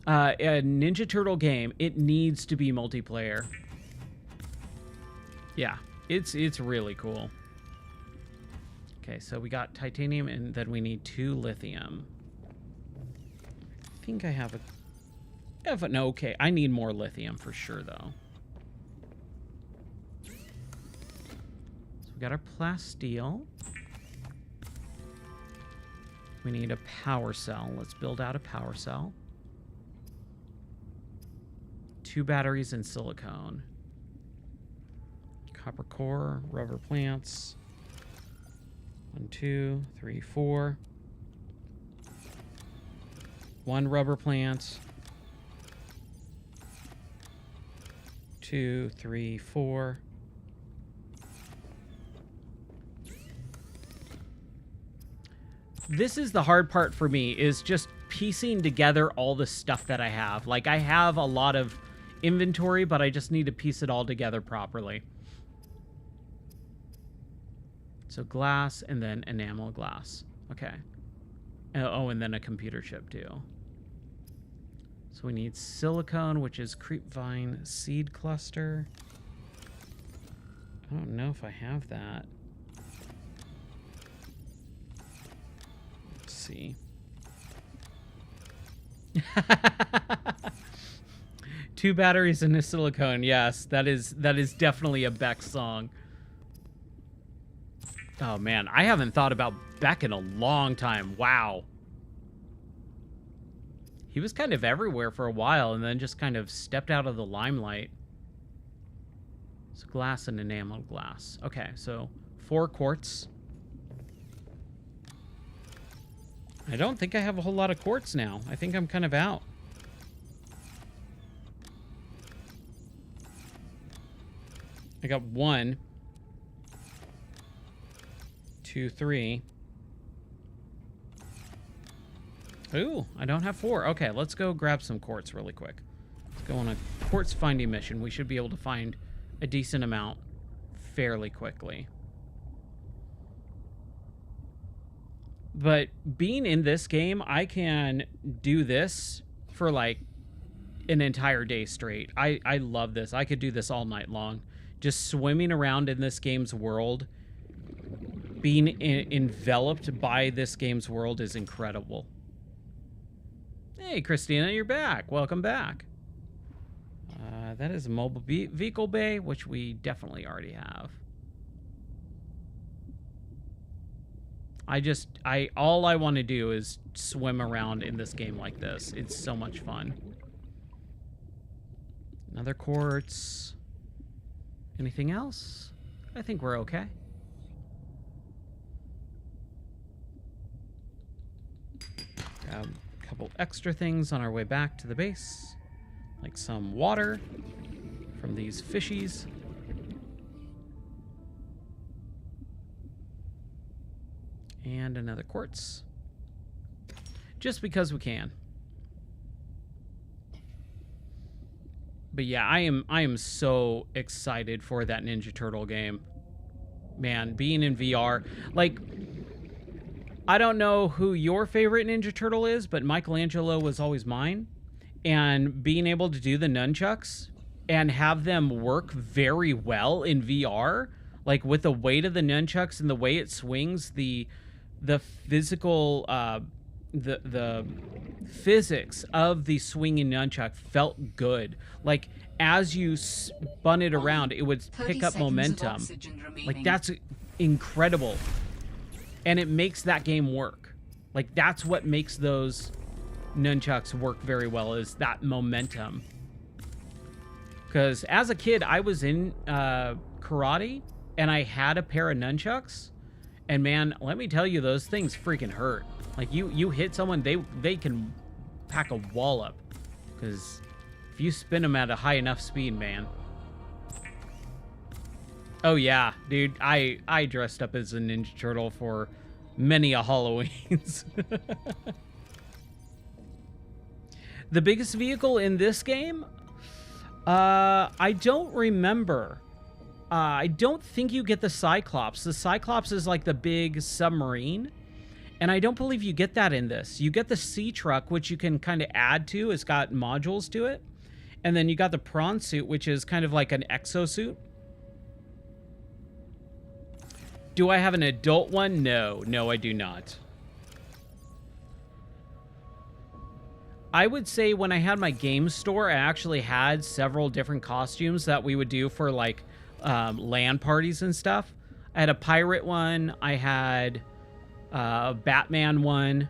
Ninja Turtle game, it needs to be multiplayer. Yeah, it's really cool. Okay, so we got titanium, and then we need 2 lithium. I think I have no, okay, I need more lithium for sure, though. So we got our plasteel. We need a power cell. Let's build out a power cell. 2 batteries and silicone. Copper core, rubber plants. 1, 2, 3, 4. 1 rubber plant. 2, 3, 4. This is the hard part for me, is just piecing together all the stuff that I have. Like, I have a lot of inventory, but I just need to piece it all together properly. So glass and then enamel glass. Okay. Oh, and then a computer chip too. So we need silicone, which is creepvine seed cluster. I don't know if I have that. Let's see. 2 batteries and a silicone. Yes, that is definitely a Beck song. Oh man, I haven't thought about Beck in a long time. Wow. He was kind of everywhere for a while and then just kind of stepped out of the limelight. So glass and enameled glass. Okay, so 4 quartz. I don't think I have a whole lot of quartz now. I think I'm kind of out. I got 1, 2, 3. Ooh, I don't have 4. Okay, let's go grab some quartz really quick. Let's go on a quartz finding mission. We should be able to find a decent amount fairly quickly. But being in this game, I can do this for like an entire day straight. I love this. I could do this all night long. Just swimming around in this game's world, being enveloped by this game's world is incredible. Hey, Christina, you're back. Welcome back. That is a mobile vehicle bay, which we definitely already have. All I want to do is swim around in this game like this. It's so much fun. Another quartz. Anything else? I think we're okay. Grab a couple extra things on our way back to the base, like some water from these fishies. And another quartz. Just because we can. But yeah, I am so excited for that Ninja Turtle game. Man, being in VR, like, I don't know who your favorite Ninja Turtle is, but Michelangelo was always mine. And being able to do the nunchucks and have them work very well in VR, like with the weight of the nunchucks and the way it swings, the physical, the physics of the swinging nunchuck felt good. Like, as you spun it around, it would pick up momentum. Like, that's incredible. And it makes that game work. Like, that's what makes those nunchucks work very well, is that momentum. Because as a kid, I was in karate, and I had a pair of nunchucks. And man, let me tell you, those things freaking hurt. Like, you hit someone, they can pack a wallop. Because if you spin them at a high enough speed, man. Oh yeah, dude, I dressed up as a Ninja Turtle for many a Halloweens. The biggest vehicle in this game? I don't remember. I don't think you get the Cyclops. The Cyclops is like the big submarine. And I don't believe you get that in this. You get the sea truck, which you can kind of add to. It's got modules to it. And then you got the prawn suit, which is kind of like an exosuit. Do I have an adult one? No. No, I do not. I would say when I had my game store, I actually had several different costumes that we would do for like LAN parties and stuff. I had a pirate one. I had a Batman one.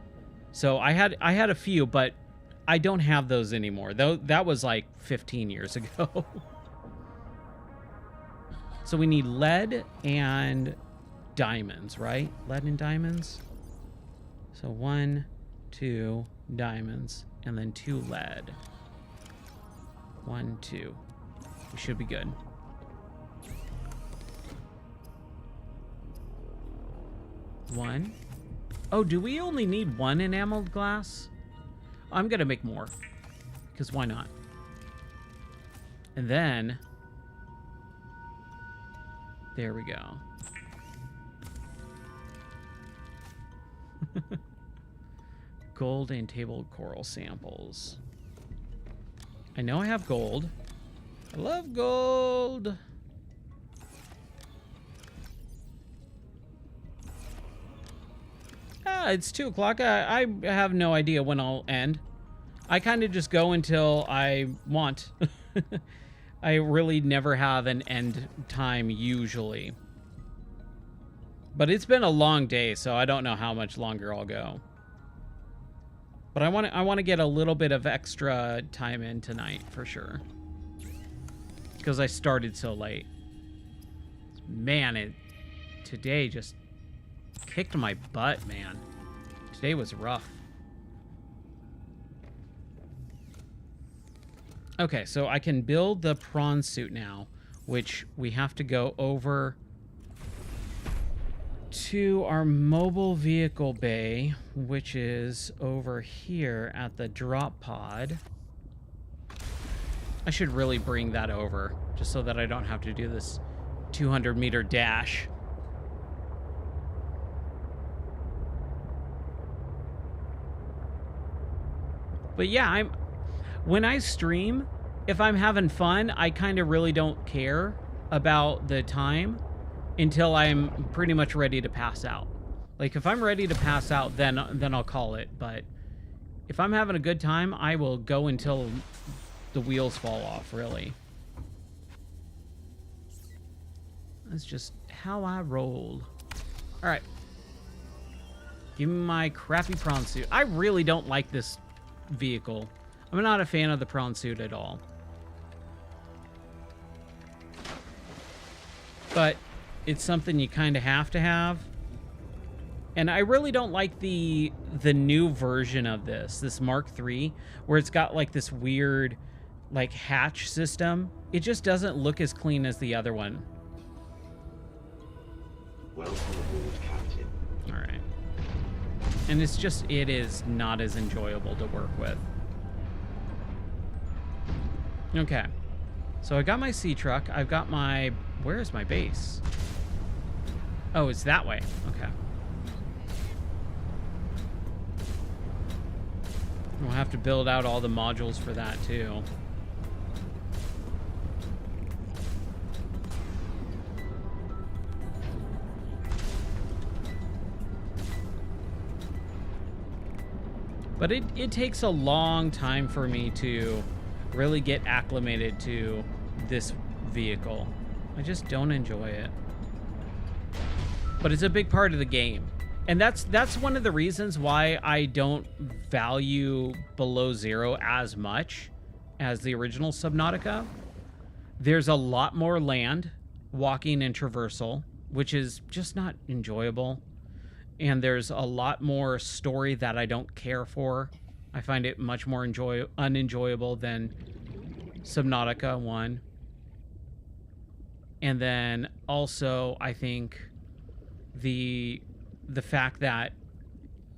So I had a few, but I don't have those anymore. Though that was like 15 years ago. So we need lead and diamonds, right? Lead and diamonds. So 1, 2 diamonds, and then 2 lead. 1, 2. We should be good. One. Oh, do we only need one enameled glass? I'm gonna make more. Because why not? And then... there we go. Gold and table coral samples. I know I have gold. I love gold. Ah, it's 2 o'clock. I have no idea when I'll end. I kind of just go until I want. I really never have an end time usually. But it's been a long day, so I don't know how much longer I'll go. But I want to get a little bit of extra time in tonight for sure. Because I started so late. Man, today just kicked my butt, man. Today was rough. Okay, so I can build the prawn suit now, which we have to go over to our mobile vehicle bay, which is over here at the drop pod. I should really bring that over, just so that I don't have to do this 200-meter dash. But yeah, when I stream, if I'm having fun, I kind of really don't care about the time until I'm pretty much ready to pass out. Like, if I'm ready to pass out, then I'll call it. But if I'm having a good time, I will go until the wheels fall off, really. That's just how I roll. All right. Give me my crappy prawn suit. I really don't like this vehicle. I'm not a fan of the prawn suit at all. But it's something you kind of have to have. And I really don't like the new version of this Mark III, where it's got like this weird like hatch system. It just doesn't look as clean as the other one. Welcome aboard, Captain. All right. And it is not as enjoyable to work with. Okay. So I got my sea truck. I've got my... where is my base? Oh, it's that way. Okay. We'll have to build out all the modules for that, too. But it takes a long time for me to really get acclimated to this vehicle. I just don't enjoy it. But it's a big part of the game. And that's one of the reasons why I don't value Below Zero as much as the original Subnautica. There's a lot more land, walking and traversal, which is just not enjoyable. And there's a lot more story that I don't care for. I find it much more unenjoyable than Subnautica 1. And then also, I think the fact that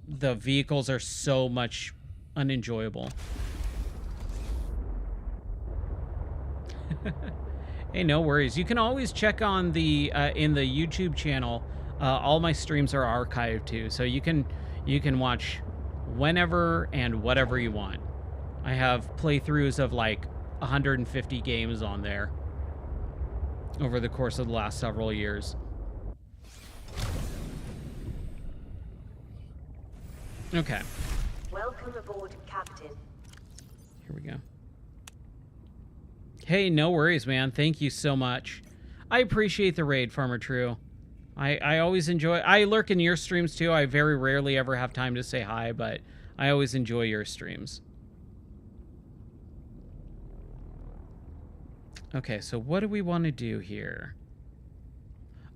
the vehicles are so much unenjoyable. Hey, no worries. You can always check on the in the YouTube channel. All my streams are archived too, so you can watch whenever and whatever you want. I have playthroughs of like 150 games on there over the course of the last several years. Okay. Welcome aboard, Captain. Here we go. Hey, no worries, man. Thank you so much. I appreciate the raid, Farmer True. I always enjoy... I lurk in your streams, too. I very rarely ever have time to say hi, but I always enjoy your streams. Okay, so what do we want to do here?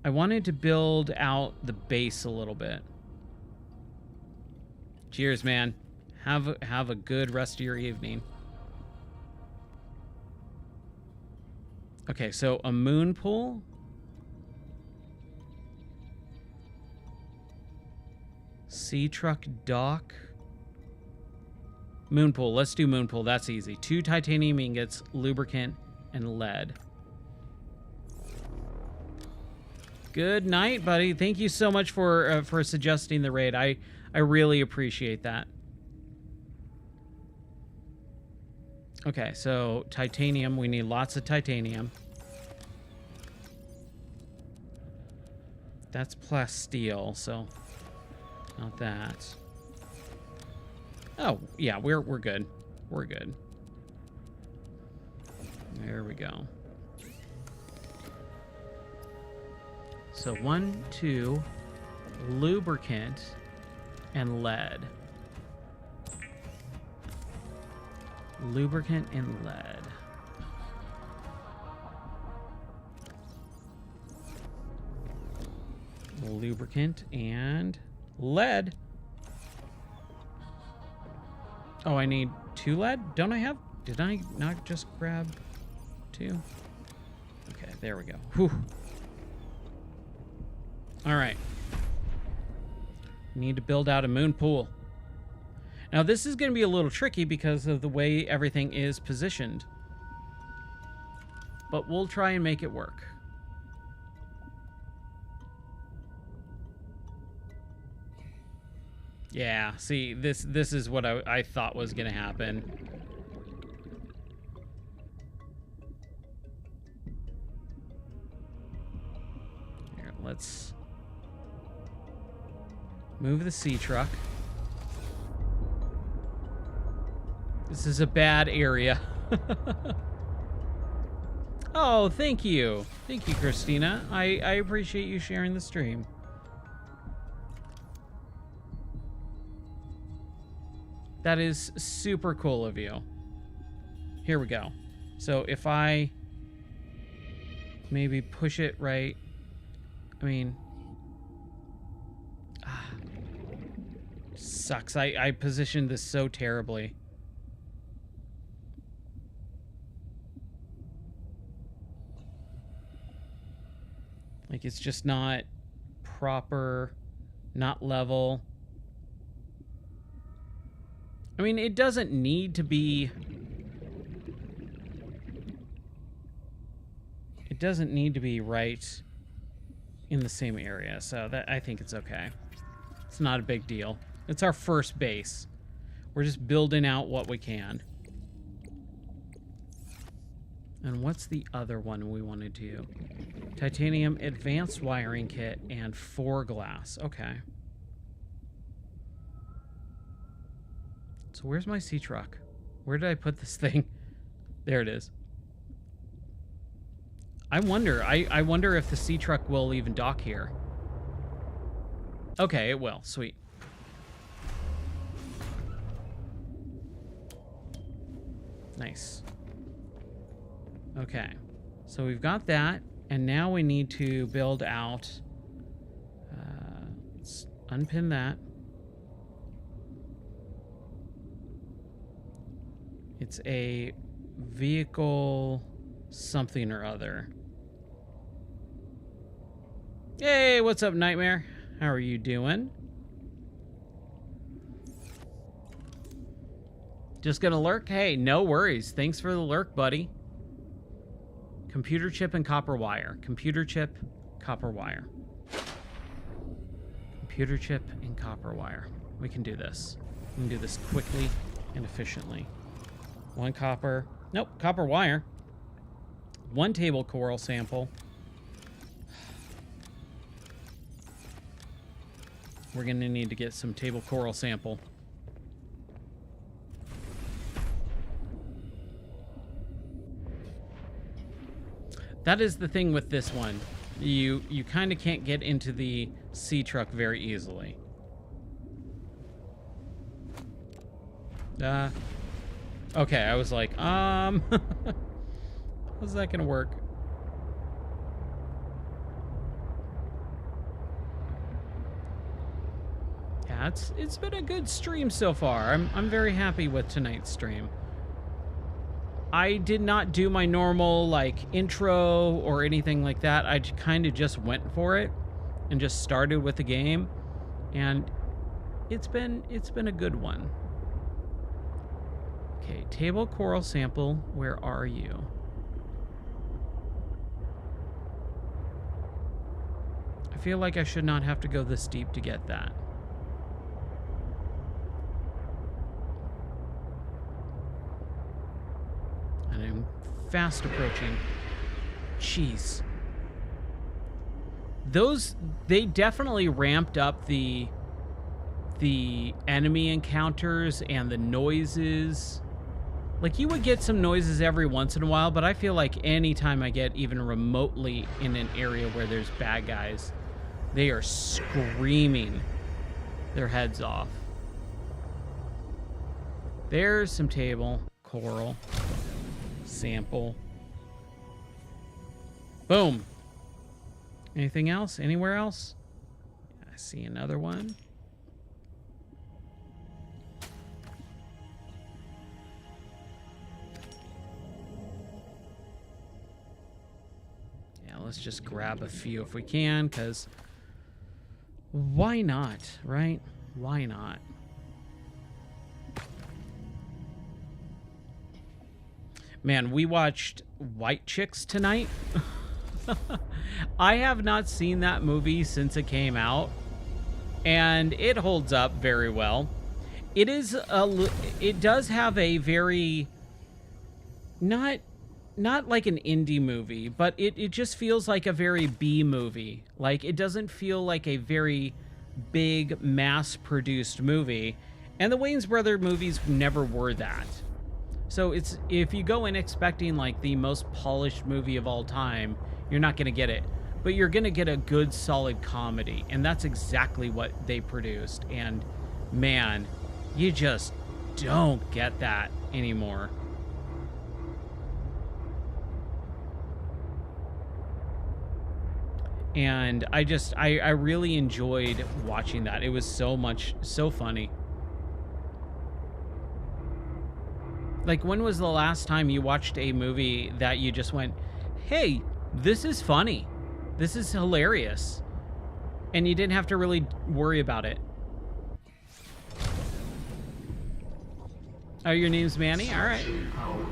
I wanted to build out the base a little bit. Cheers, man. Have a good rest of your evening. Okay, so a moon pool. Sea truck dock. Moon pool. Let's do moon pool. That's easy. 2 titanium ingots, lubricant, and lead. Good night, buddy. Thank you so much for suggesting the raid. I really appreciate that. Okay, so titanium. We need lots of titanium. That's plasteel, so not that. Oh, yeah, we're good. We're good. There we go. So 1, 2, lubricant, and lead. Lubricant and lead. Lubricant and lead. Oh, I need 2 lead? Don't I have? Did I not just grab 2? Okay, there we go. Whew. All right. Need to build out a moon pool. Now, this is going to be a little tricky because of the way everything is positioned. But we'll try and make it work. Yeah, see, this is what I thought was going to happen. Here, let's move the sea truck. This is a bad area. Oh, thank you. Thank you, Christina. I appreciate you sharing the stream. That is super cool of you. Here we go. So if I maybe push it right, I mean, sucks. I positioned this so terribly. Like, it's just not proper, not level. I mean, it doesn't need to be... It doesn't need to be right in the same area, so that I think it's okay. It's not a big deal. It's our first base. We're just building out what we can. And what's the other one we want to do? Titanium advanced wiring kit and 4 glass. Okay. So where's my sea truck? Where did I put this thing? There it is. I wonder. I wonder if the sea truck will even dock here. Okay, it will. Sweet. Nice. Okay. So we've got that. And now we need to build out... let's unpin that. It's a vehicle something or other. Hey, what's up, Nightmare? How are you doing? Just gonna lurk? Hey, no worries. Thanks for the lurk, buddy. Computer chip and copper wire. Computer chip, copper wire. Computer chip and copper wire. We can do this. We can do this quickly and efficiently. 1 copper. Nope, copper wire. 1 table coral sample. We're going to need to get some table coral sample. That is the thing with this one. You kind of can't get into the sea truck very easily. Okay, I was like, how's that gonna work? Yeah, it's been a good stream so far. I'm very happy with tonight's stream. I did not do my normal like intro or anything like that. I kind of just went for it and just started with the game, and it's been a good one. Okay, table coral sample, where are you? I feel like I should not have to go this deep to get that. And I'm fast approaching. Jeez. They definitely ramped up the enemy encounters and the noises. Like, you would get some noises every once in a while, but I feel like anytime I get even remotely in an area where there's bad guys, they are screaming their heads off. There's some table coral sample. Boom. Anything else? Anywhere else? I see another one. Yeah, let's just grab a few if we can, because why not, right? Why not? Man, we watched White Chicks tonight. I have not seen that movie since it came out, and it holds up very well. It does have a very not like an indie movie, but it just feels like a very B movie. Like, it doesn't feel like a very big mass-produced movie, and the Wayans Brother movies never were that. So it's, if you go in expecting like the most polished movie of all time, you're not going to get it. But you're going to get a good, solid comedy, and that's exactly what they produced. And man, you just don't get that anymore. And I really enjoyed watching that. It was so funny. Like, when was the last time you watched a movie that you just went, hey, this is funny, this is hilarious, and you didn't have to really worry about it? Oh, your name's Manny? All right. Hello?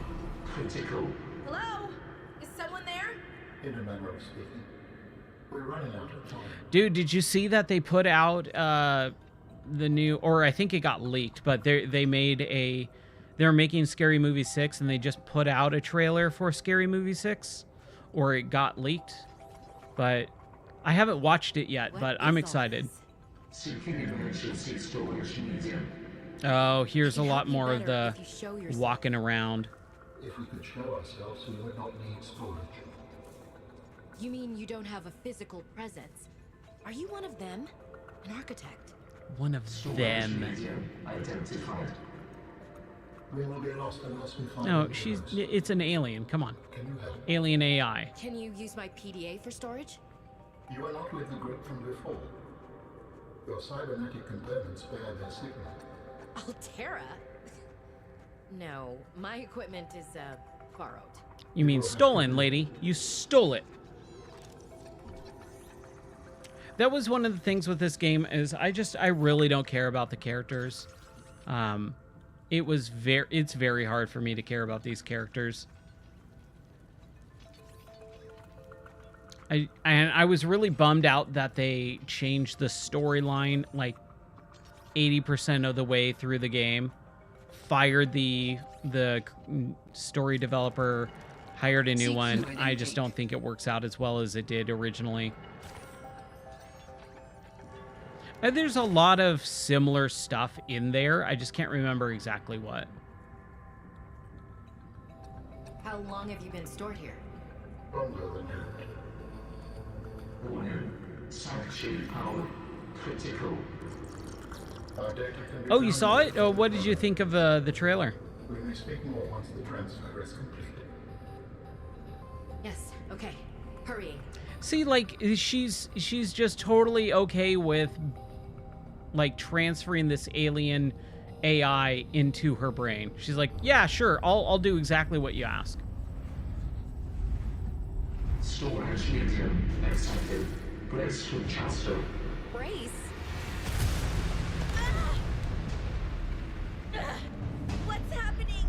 Is someone there? In a manner of speaking. We're running out of time. Dude, did you see that they put out the new, or I think it got leaked, but they're making Scary Movie 6, and they just put out a trailer for Scary Movie 6, or it got leaked. But I haven't watched it yet, but I'm excited. Oh, here's a lot more of the walking around. If we could show ourselves, we would not need storage. You mean you don't have a physical presence? Are you one of them? An architect? One of them. We will be lost unless we find No, the it's an alien. Come on. Can you help? Alien AI. Can you use my PDA for storage? You are not with the group from before. Your cybernetic components bear their signal. Altera? No, my equipment is, borrowed. You mean stolen, lady. You stole it. That was one of the things with this game, is I really don't care about the characters. It's very hard for me to care about these characters. I was really bummed out that they changed the storyline like 80% of the way through the game. Fired the story developer, hired a new one. I just don't think it works out as well as it did originally. And there's a lot of similar stuff in there. I just can't remember exactly what. How long have you been stored here? Longer than you. Warning. Sanctuary power critical. Our data can be Oh, you saw it? downloaded. Oh, what did you think of the trailer? We may speak more once the transfer is complete. Yes, okay. Hurrying. See, like, she's just totally okay with like transferring this alien AI into her brain. She's like, yeah, sure, I'll do exactly what you ask. Storage medium accepted. Brace for transfer. Brace? Ah! What's happening?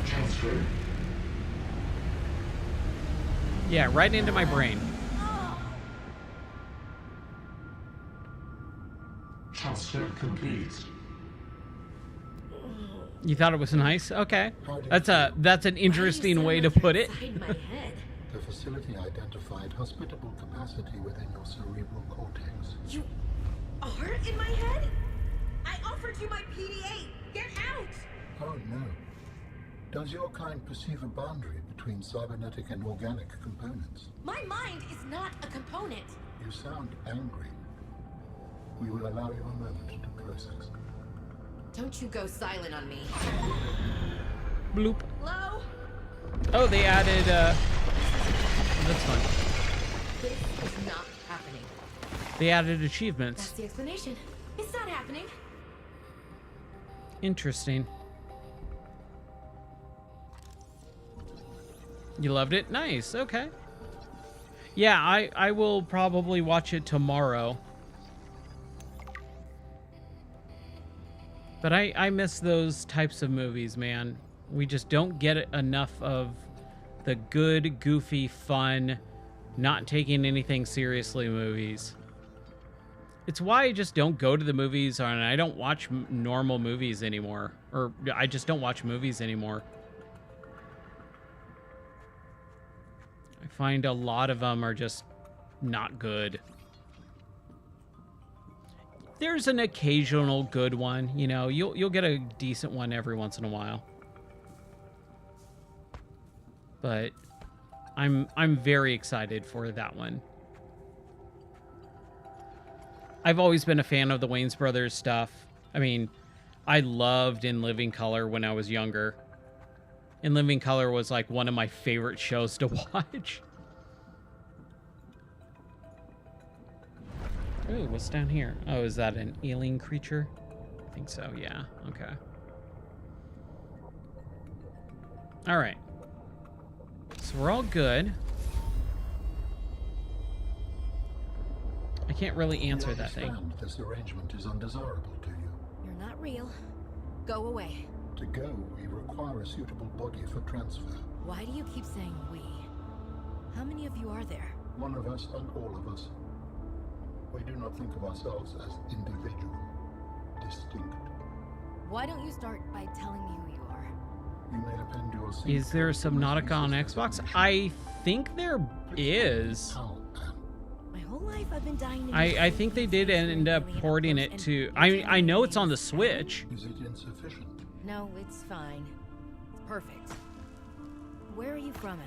Transfer. Yeah, right into my brain. Transfer complete. You thought it was nice? Okay. That's an interesting way to put it. Inside my head. The facility identified hospitable capacity within your cerebral cortex. You are in my head? I offered you my PDA. Get out! Oh no. Does your kind perceive a boundary between cybernetic and organic components? My mind is not a component. You sound angry. We will allow you a moment to process. Don't you go silent on me. Bloop. Hello? Oh, they added, that's fun. This is not happening. They added That's achievements. the explanation. It's not happening. Interesting. You loved it? Nice, okay. Yeah, I will probably watch it tomorrow. But I miss those types of movies, man. We just don't get enough of the good, goofy, fun, not taking anything seriously movies. It's why I just don't go to the movies, and I don't watch normal movies anymore. Or I just don't watch movies anymore. I find a lot of them are just not good. There's an occasional good one, you know. You'll get a decent one every once in a while. But I'm very excited for that one. I've always been a fan of the Wayans Brothers stuff. I mean, I loved In Living Color when I was younger. In Living Color was like one of my favorite shows to watch. Ooh, what's down here? Oh, is that an alien creature? I think so, yeah. Okay. All right. So we're all good. I can't really answer that thing. This arrangement is undesirable to you. You're not real. Go away. To go, we require a suitable body for transfer. Why do you keep saying we? How many of you are there? One of us and all of us. We do not think of ourselves as individual, distinct. Why don't you start by telling me who you are? You may append your Is there a Subnautica on Xbox? I think there is. My whole life I've been dying to I think they did end up porting it to... I know it's on the Switch. Is it insufficient? No, it's fine. It's perfect. Where are you from,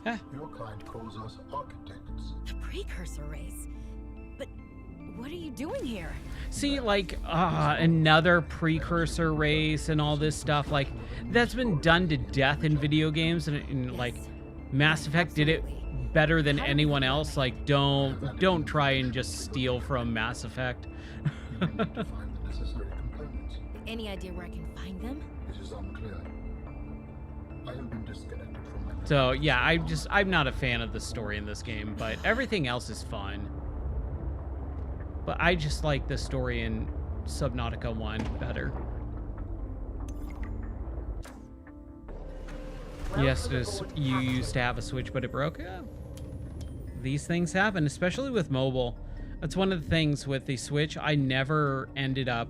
Ellen? Your kind calls us architects. The precursor race. But what are you doing here? See, like, another precursor race and all this stuff, like, that's been done to death in video games, and like, Mass Effect did it better than anyone else. Like, don't try and just steal from Mass Effect. You need to find the necessary components. Any idea where I can find them? It is unclear. I have been disconnected from my... So, yeah, I'm not a fan of the story in this game, but everything else is fun. But I just like the story in Subnautica 1 better. Yes, you used to have a Switch, but it broke. Yeah. These things happen, especially with mobile. That's one of the things with the Switch. I never ended up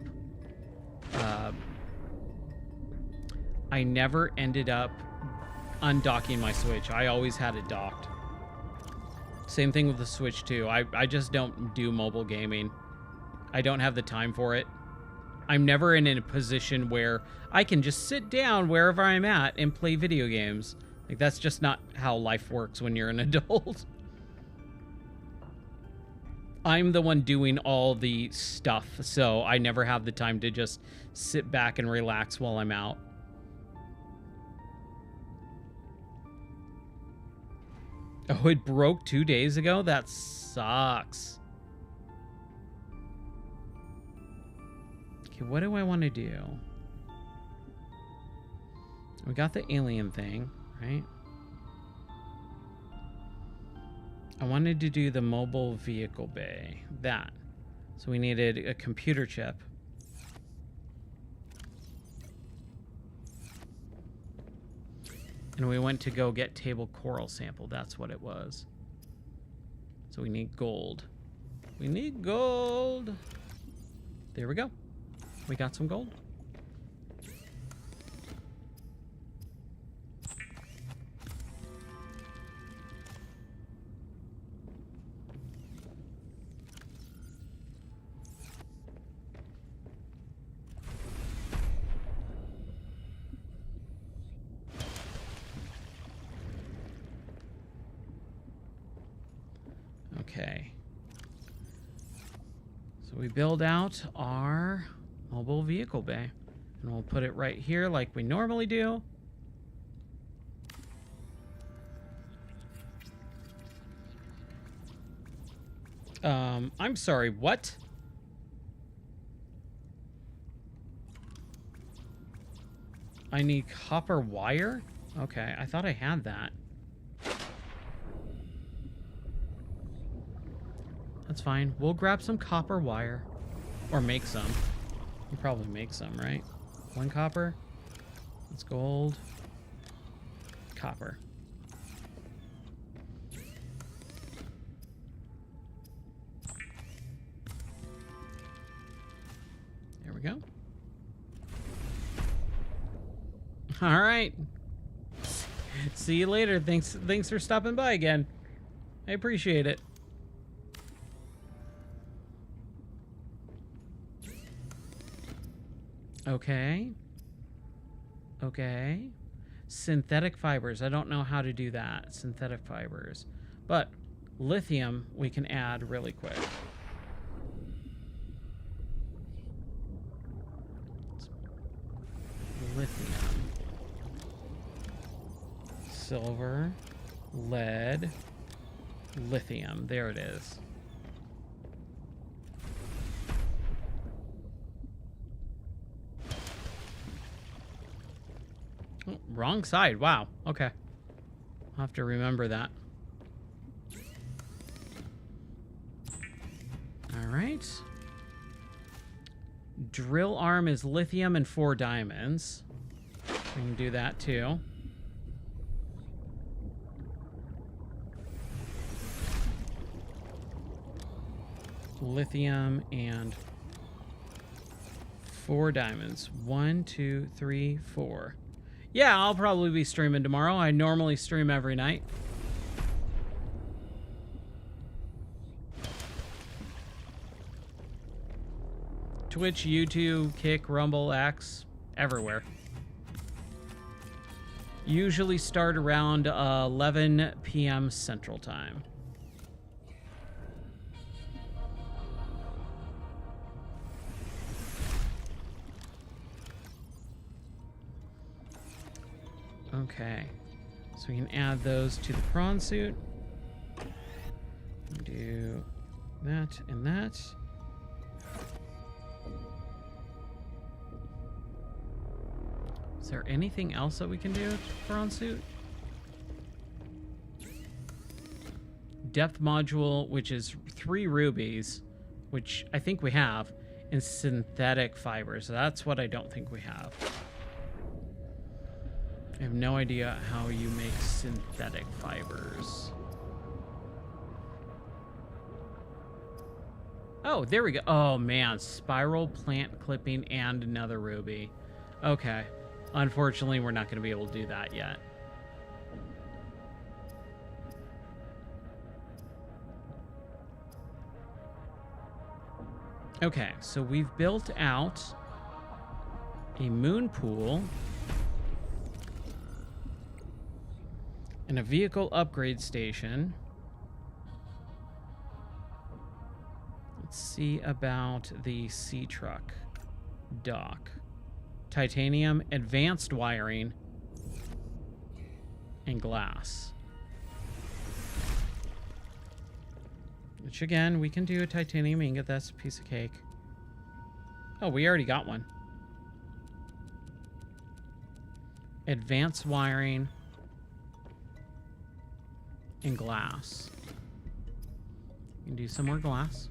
undocking my Switch. I always had it docked. Same thing with the Switch too. I just don't do mobile gaming. I don't have the time for it. I'm never in a position where I can just sit down wherever I'm at and play video games. Like, that's just not how life works when you're an adult. I'm the one doing all the stuff, so I never have the time to just sit back and relax while I'm out. Oh, it broke 2 days ago? That sucks. Okay, what do I want to do? We got the alien thing, right? I wanted to do the mobile vehicle bay. That. So we needed a computer chip. And we went to go get table coral sample. That's what it was. So we need gold. We need gold. There we go. We got some gold. Okay. So we build out our mobile vehicle bay. And we'll put it right here like we normally do. I'm sorry, what? I need copper wire? Okay, I thought I had that. That's fine. We'll grab some copper wire. Or make some. We'll probably make some, right? 1 copper. That's gold. Copper. There we go. All right. See you later. Thanks for stopping by again. I appreciate it. Okay. Okay. Synthetic fibers. I don't know how to do that. Synthetic fibers. But lithium we can add really quick. Lithium. Silver. Lead. Lithium. There it is. Oh, wrong side. Wow. Okay. I'll have to remember that. All right. Drill arm is lithium and 4 diamonds. We can do that too. Lithium and 4 diamonds. 1, 2, 3, 4. Yeah, I'll probably be streaming tomorrow. I normally stream every night. Twitch, YouTube, Kick, Rumble, X, everywhere. Usually start around 11 p.m. Central Time. Okay, so we can add those to the prawn suit. Do that and that. Is there anything else that we can do with the prawn suit? Depth module, which is 3 rubies, which I think we have, and synthetic fibers. That's what I don't think we have. I have no idea how you make synthetic fibers. Oh, there we go. Oh, man. Spiral plant clipping and another ruby. Okay. Unfortunately, we're not going to be able to do that yet. Okay, so we've built out a moon pool and a vehicle upgrade station. Let's see about the sea truck dock. Titanium, advanced wiring, and glass. Which again, we can do a titanium ingot. That's a piece of cake. Oh, we already got one. Advanced wiring and glass. You can do some more glass.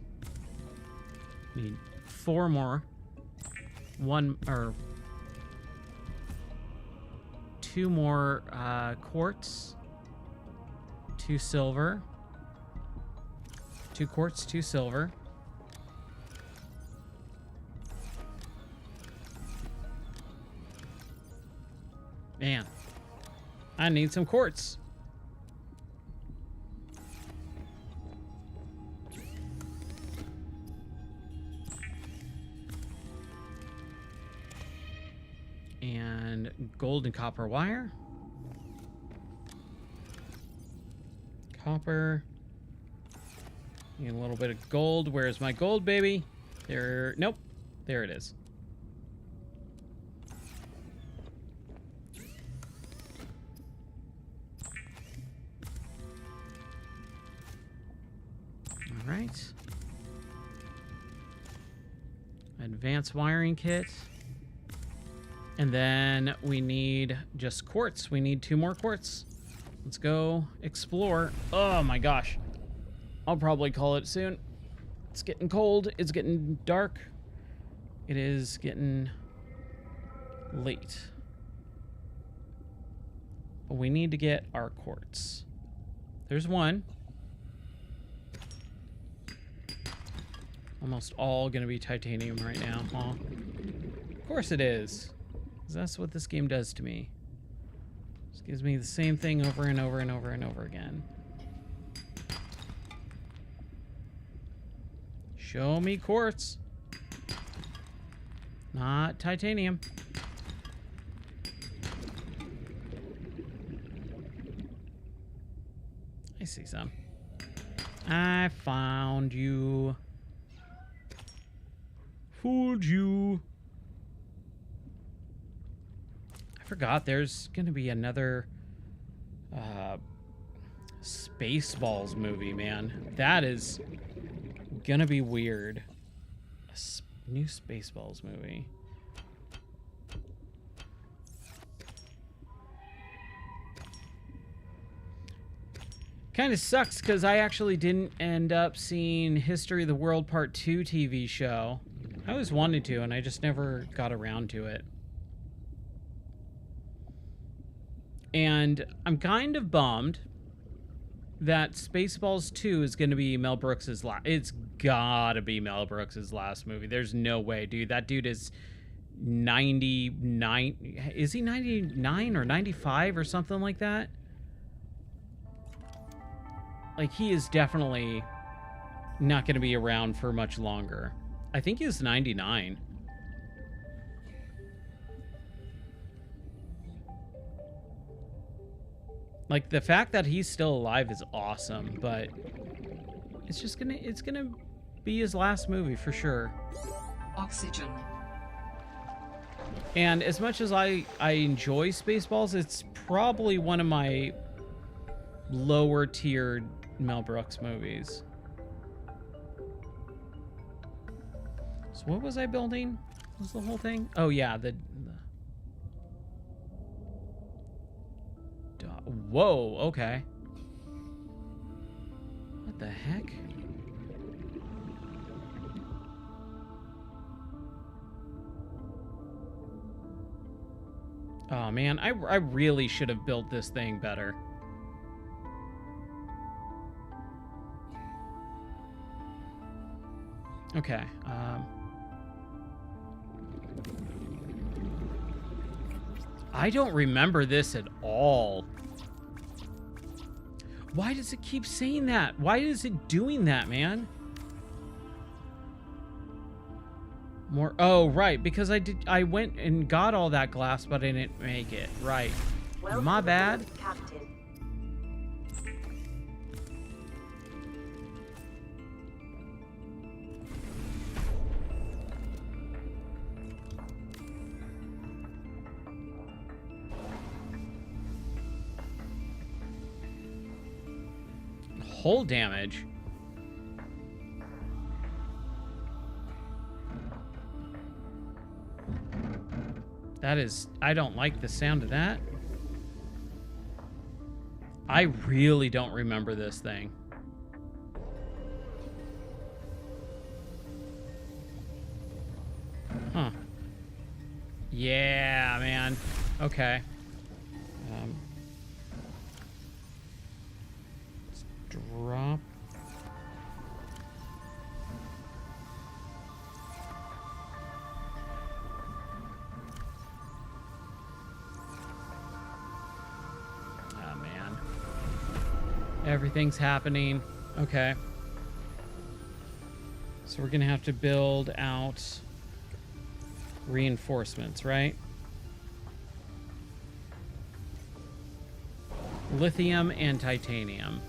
Need 4 more. 2 more quartz. 2 silver. 2 quartz, 2 silver. Man, I need some quartz. And gold and copper wire. Copper. Need a little bit of gold. Where's my gold, baby? There. Nope. There it is. All right. Advanced wiring kit. And then we need just quartz. We need 2 more quartz. Let's go explore. Oh my gosh. I'll probably call it soon. It's getting cold. It's getting dark. It is getting late. But we need to get our quartz. There's one. Almost all gonna be titanium right now, huh? Of course it is. 'Cause that's what this game does to me. Just gives me the same thing over and over and over and over again. Show me quartz. Not titanium. I see some. I found you. Fooled you. I forgot there's gonna be another Spaceballs movie, man. That is gonna be weird. A new Spaceballs movie. Kind of sucks because I actually didn't end up seeing History of the World Part 2 TV show. I always wanted to, and I just never got around to it. And I'm kind of bummed that Spaceballs 2 is going to be Mel Brooks's last. It's gotta be Mel Brooks's last movie. There's no way, dude. That dude is 99. Is he 99 or 95 or something like that? Like, he is definitely not going to be around for much longer. I think he's 99. Like, the fact that he's still alive is awesome, but it's gonna be his last movie for sure. Oxygen. And as much as I enjoy Spaceballs, it's probably one of my lower tiered Mel Brooks movies. So what was I building? What was the whole thing? Oh yeah, whoa, okay. What the heck? Oh man, I really should have built this thing better. Okay, I don't remember this at all. Why does it keep saying that? Why is it doing that, man? More. Oh, right. Because I went and got all that glass, but I didn't make it. Right. Welcome My bad. aboard, Captain. Hull damage. That is... I don't like the sound of that. I really don't remember this thing. Huh. Yeah, man. Okay. Let's drop. Oh, man. Everything's happening. Okay. So we're going to have to build out reinforcements, right? Lithium and titanium.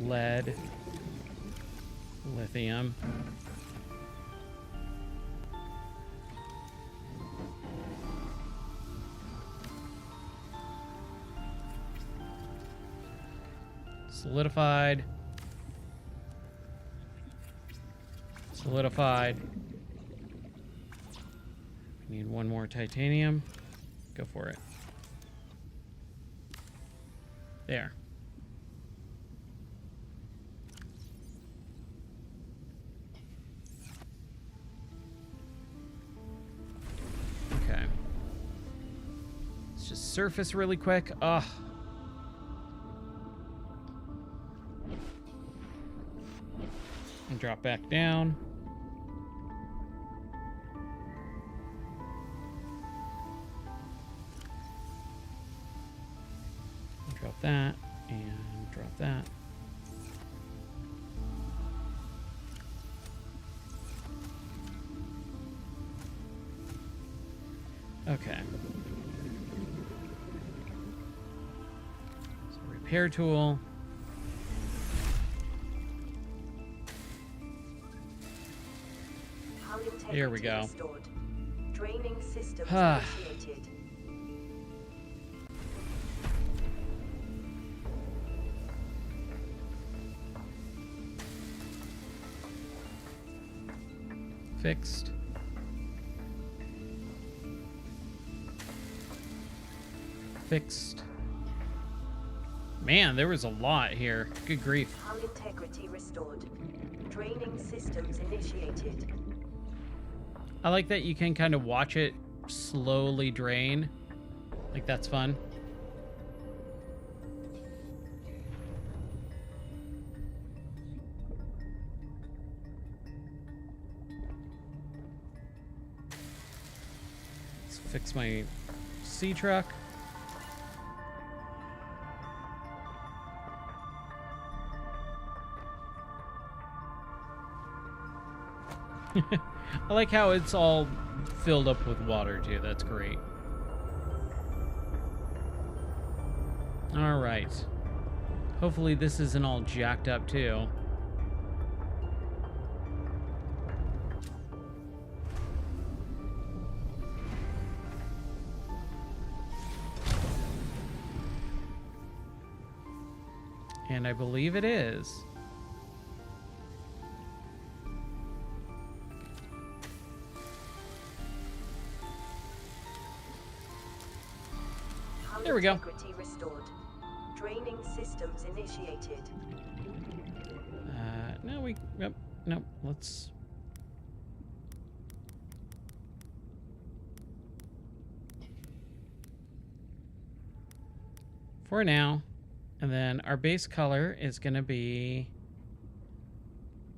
Lead. Lithium. Solidified. Solidified. We need one more titanium. Go for it. There. Okay. Let's just surface really quick. Ugh. And drop back down. Drop that and drop that. Okay. So repair tool. Hull integrity Here we go. restored. Draining systems Ah. initiated. Fixed. Fixed. Man, there was a lot here. Good grief. Hull integrity restored. Draining systems initiated. I like that you can kind of watch it slowly drain. Like, that's fun. Let's fix my sea truck. I like how it's all filled up with water, too. That's great. All right. Hopefully this isn't all jacked up, too. And I believe it is. Hull There we go. integrity restored. Draining systems initiated. No, yep, no, let's... For now. And then our base color is going to be...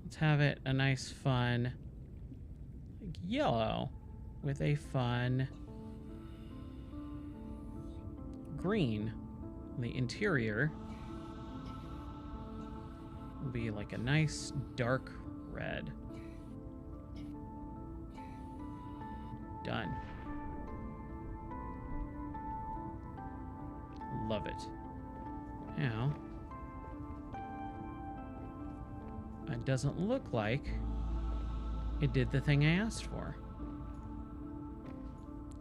Let's have it a nice, fun like yellow with a fun green. The interior will be like a nice dark red. Done. Love it. Now, it doesn't look like it did the thing I asked for.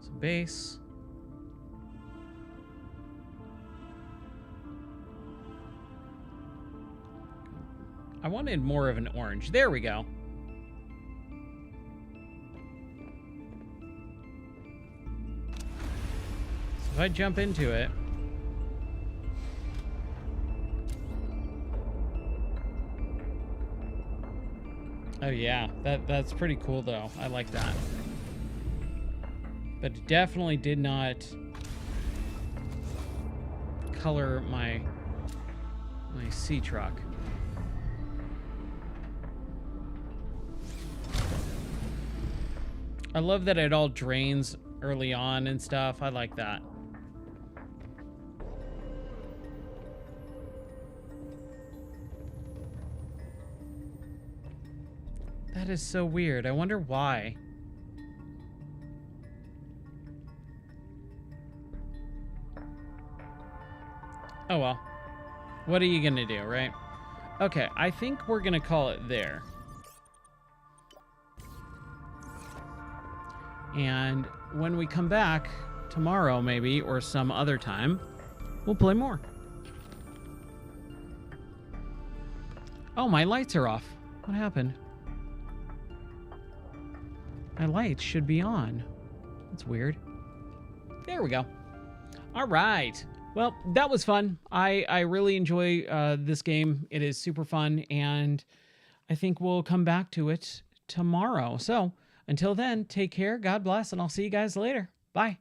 So base. I wanted more of an orange. There we go. So if I jump into it... Oh yeah, that's pretty cool though. I like that. But it definitely did not color my sea truck. I love that it all drains early on and stuff. I like that. That is so weird. I wonder why. Oh well. What are you gonna do, right? Okay, I think we're gonna call it there. And when we come back tomorrow, maybe, or some other time, we'll play more. Oh, my lights are off. What happened? My lights should be on. That's weird. There we go. All right. Well, that was fun. I really enjoy this game. It is super fun, and I think we'll come back to it tomorrow. So until then, take care, God bless, and I'll see you guys later. Bye.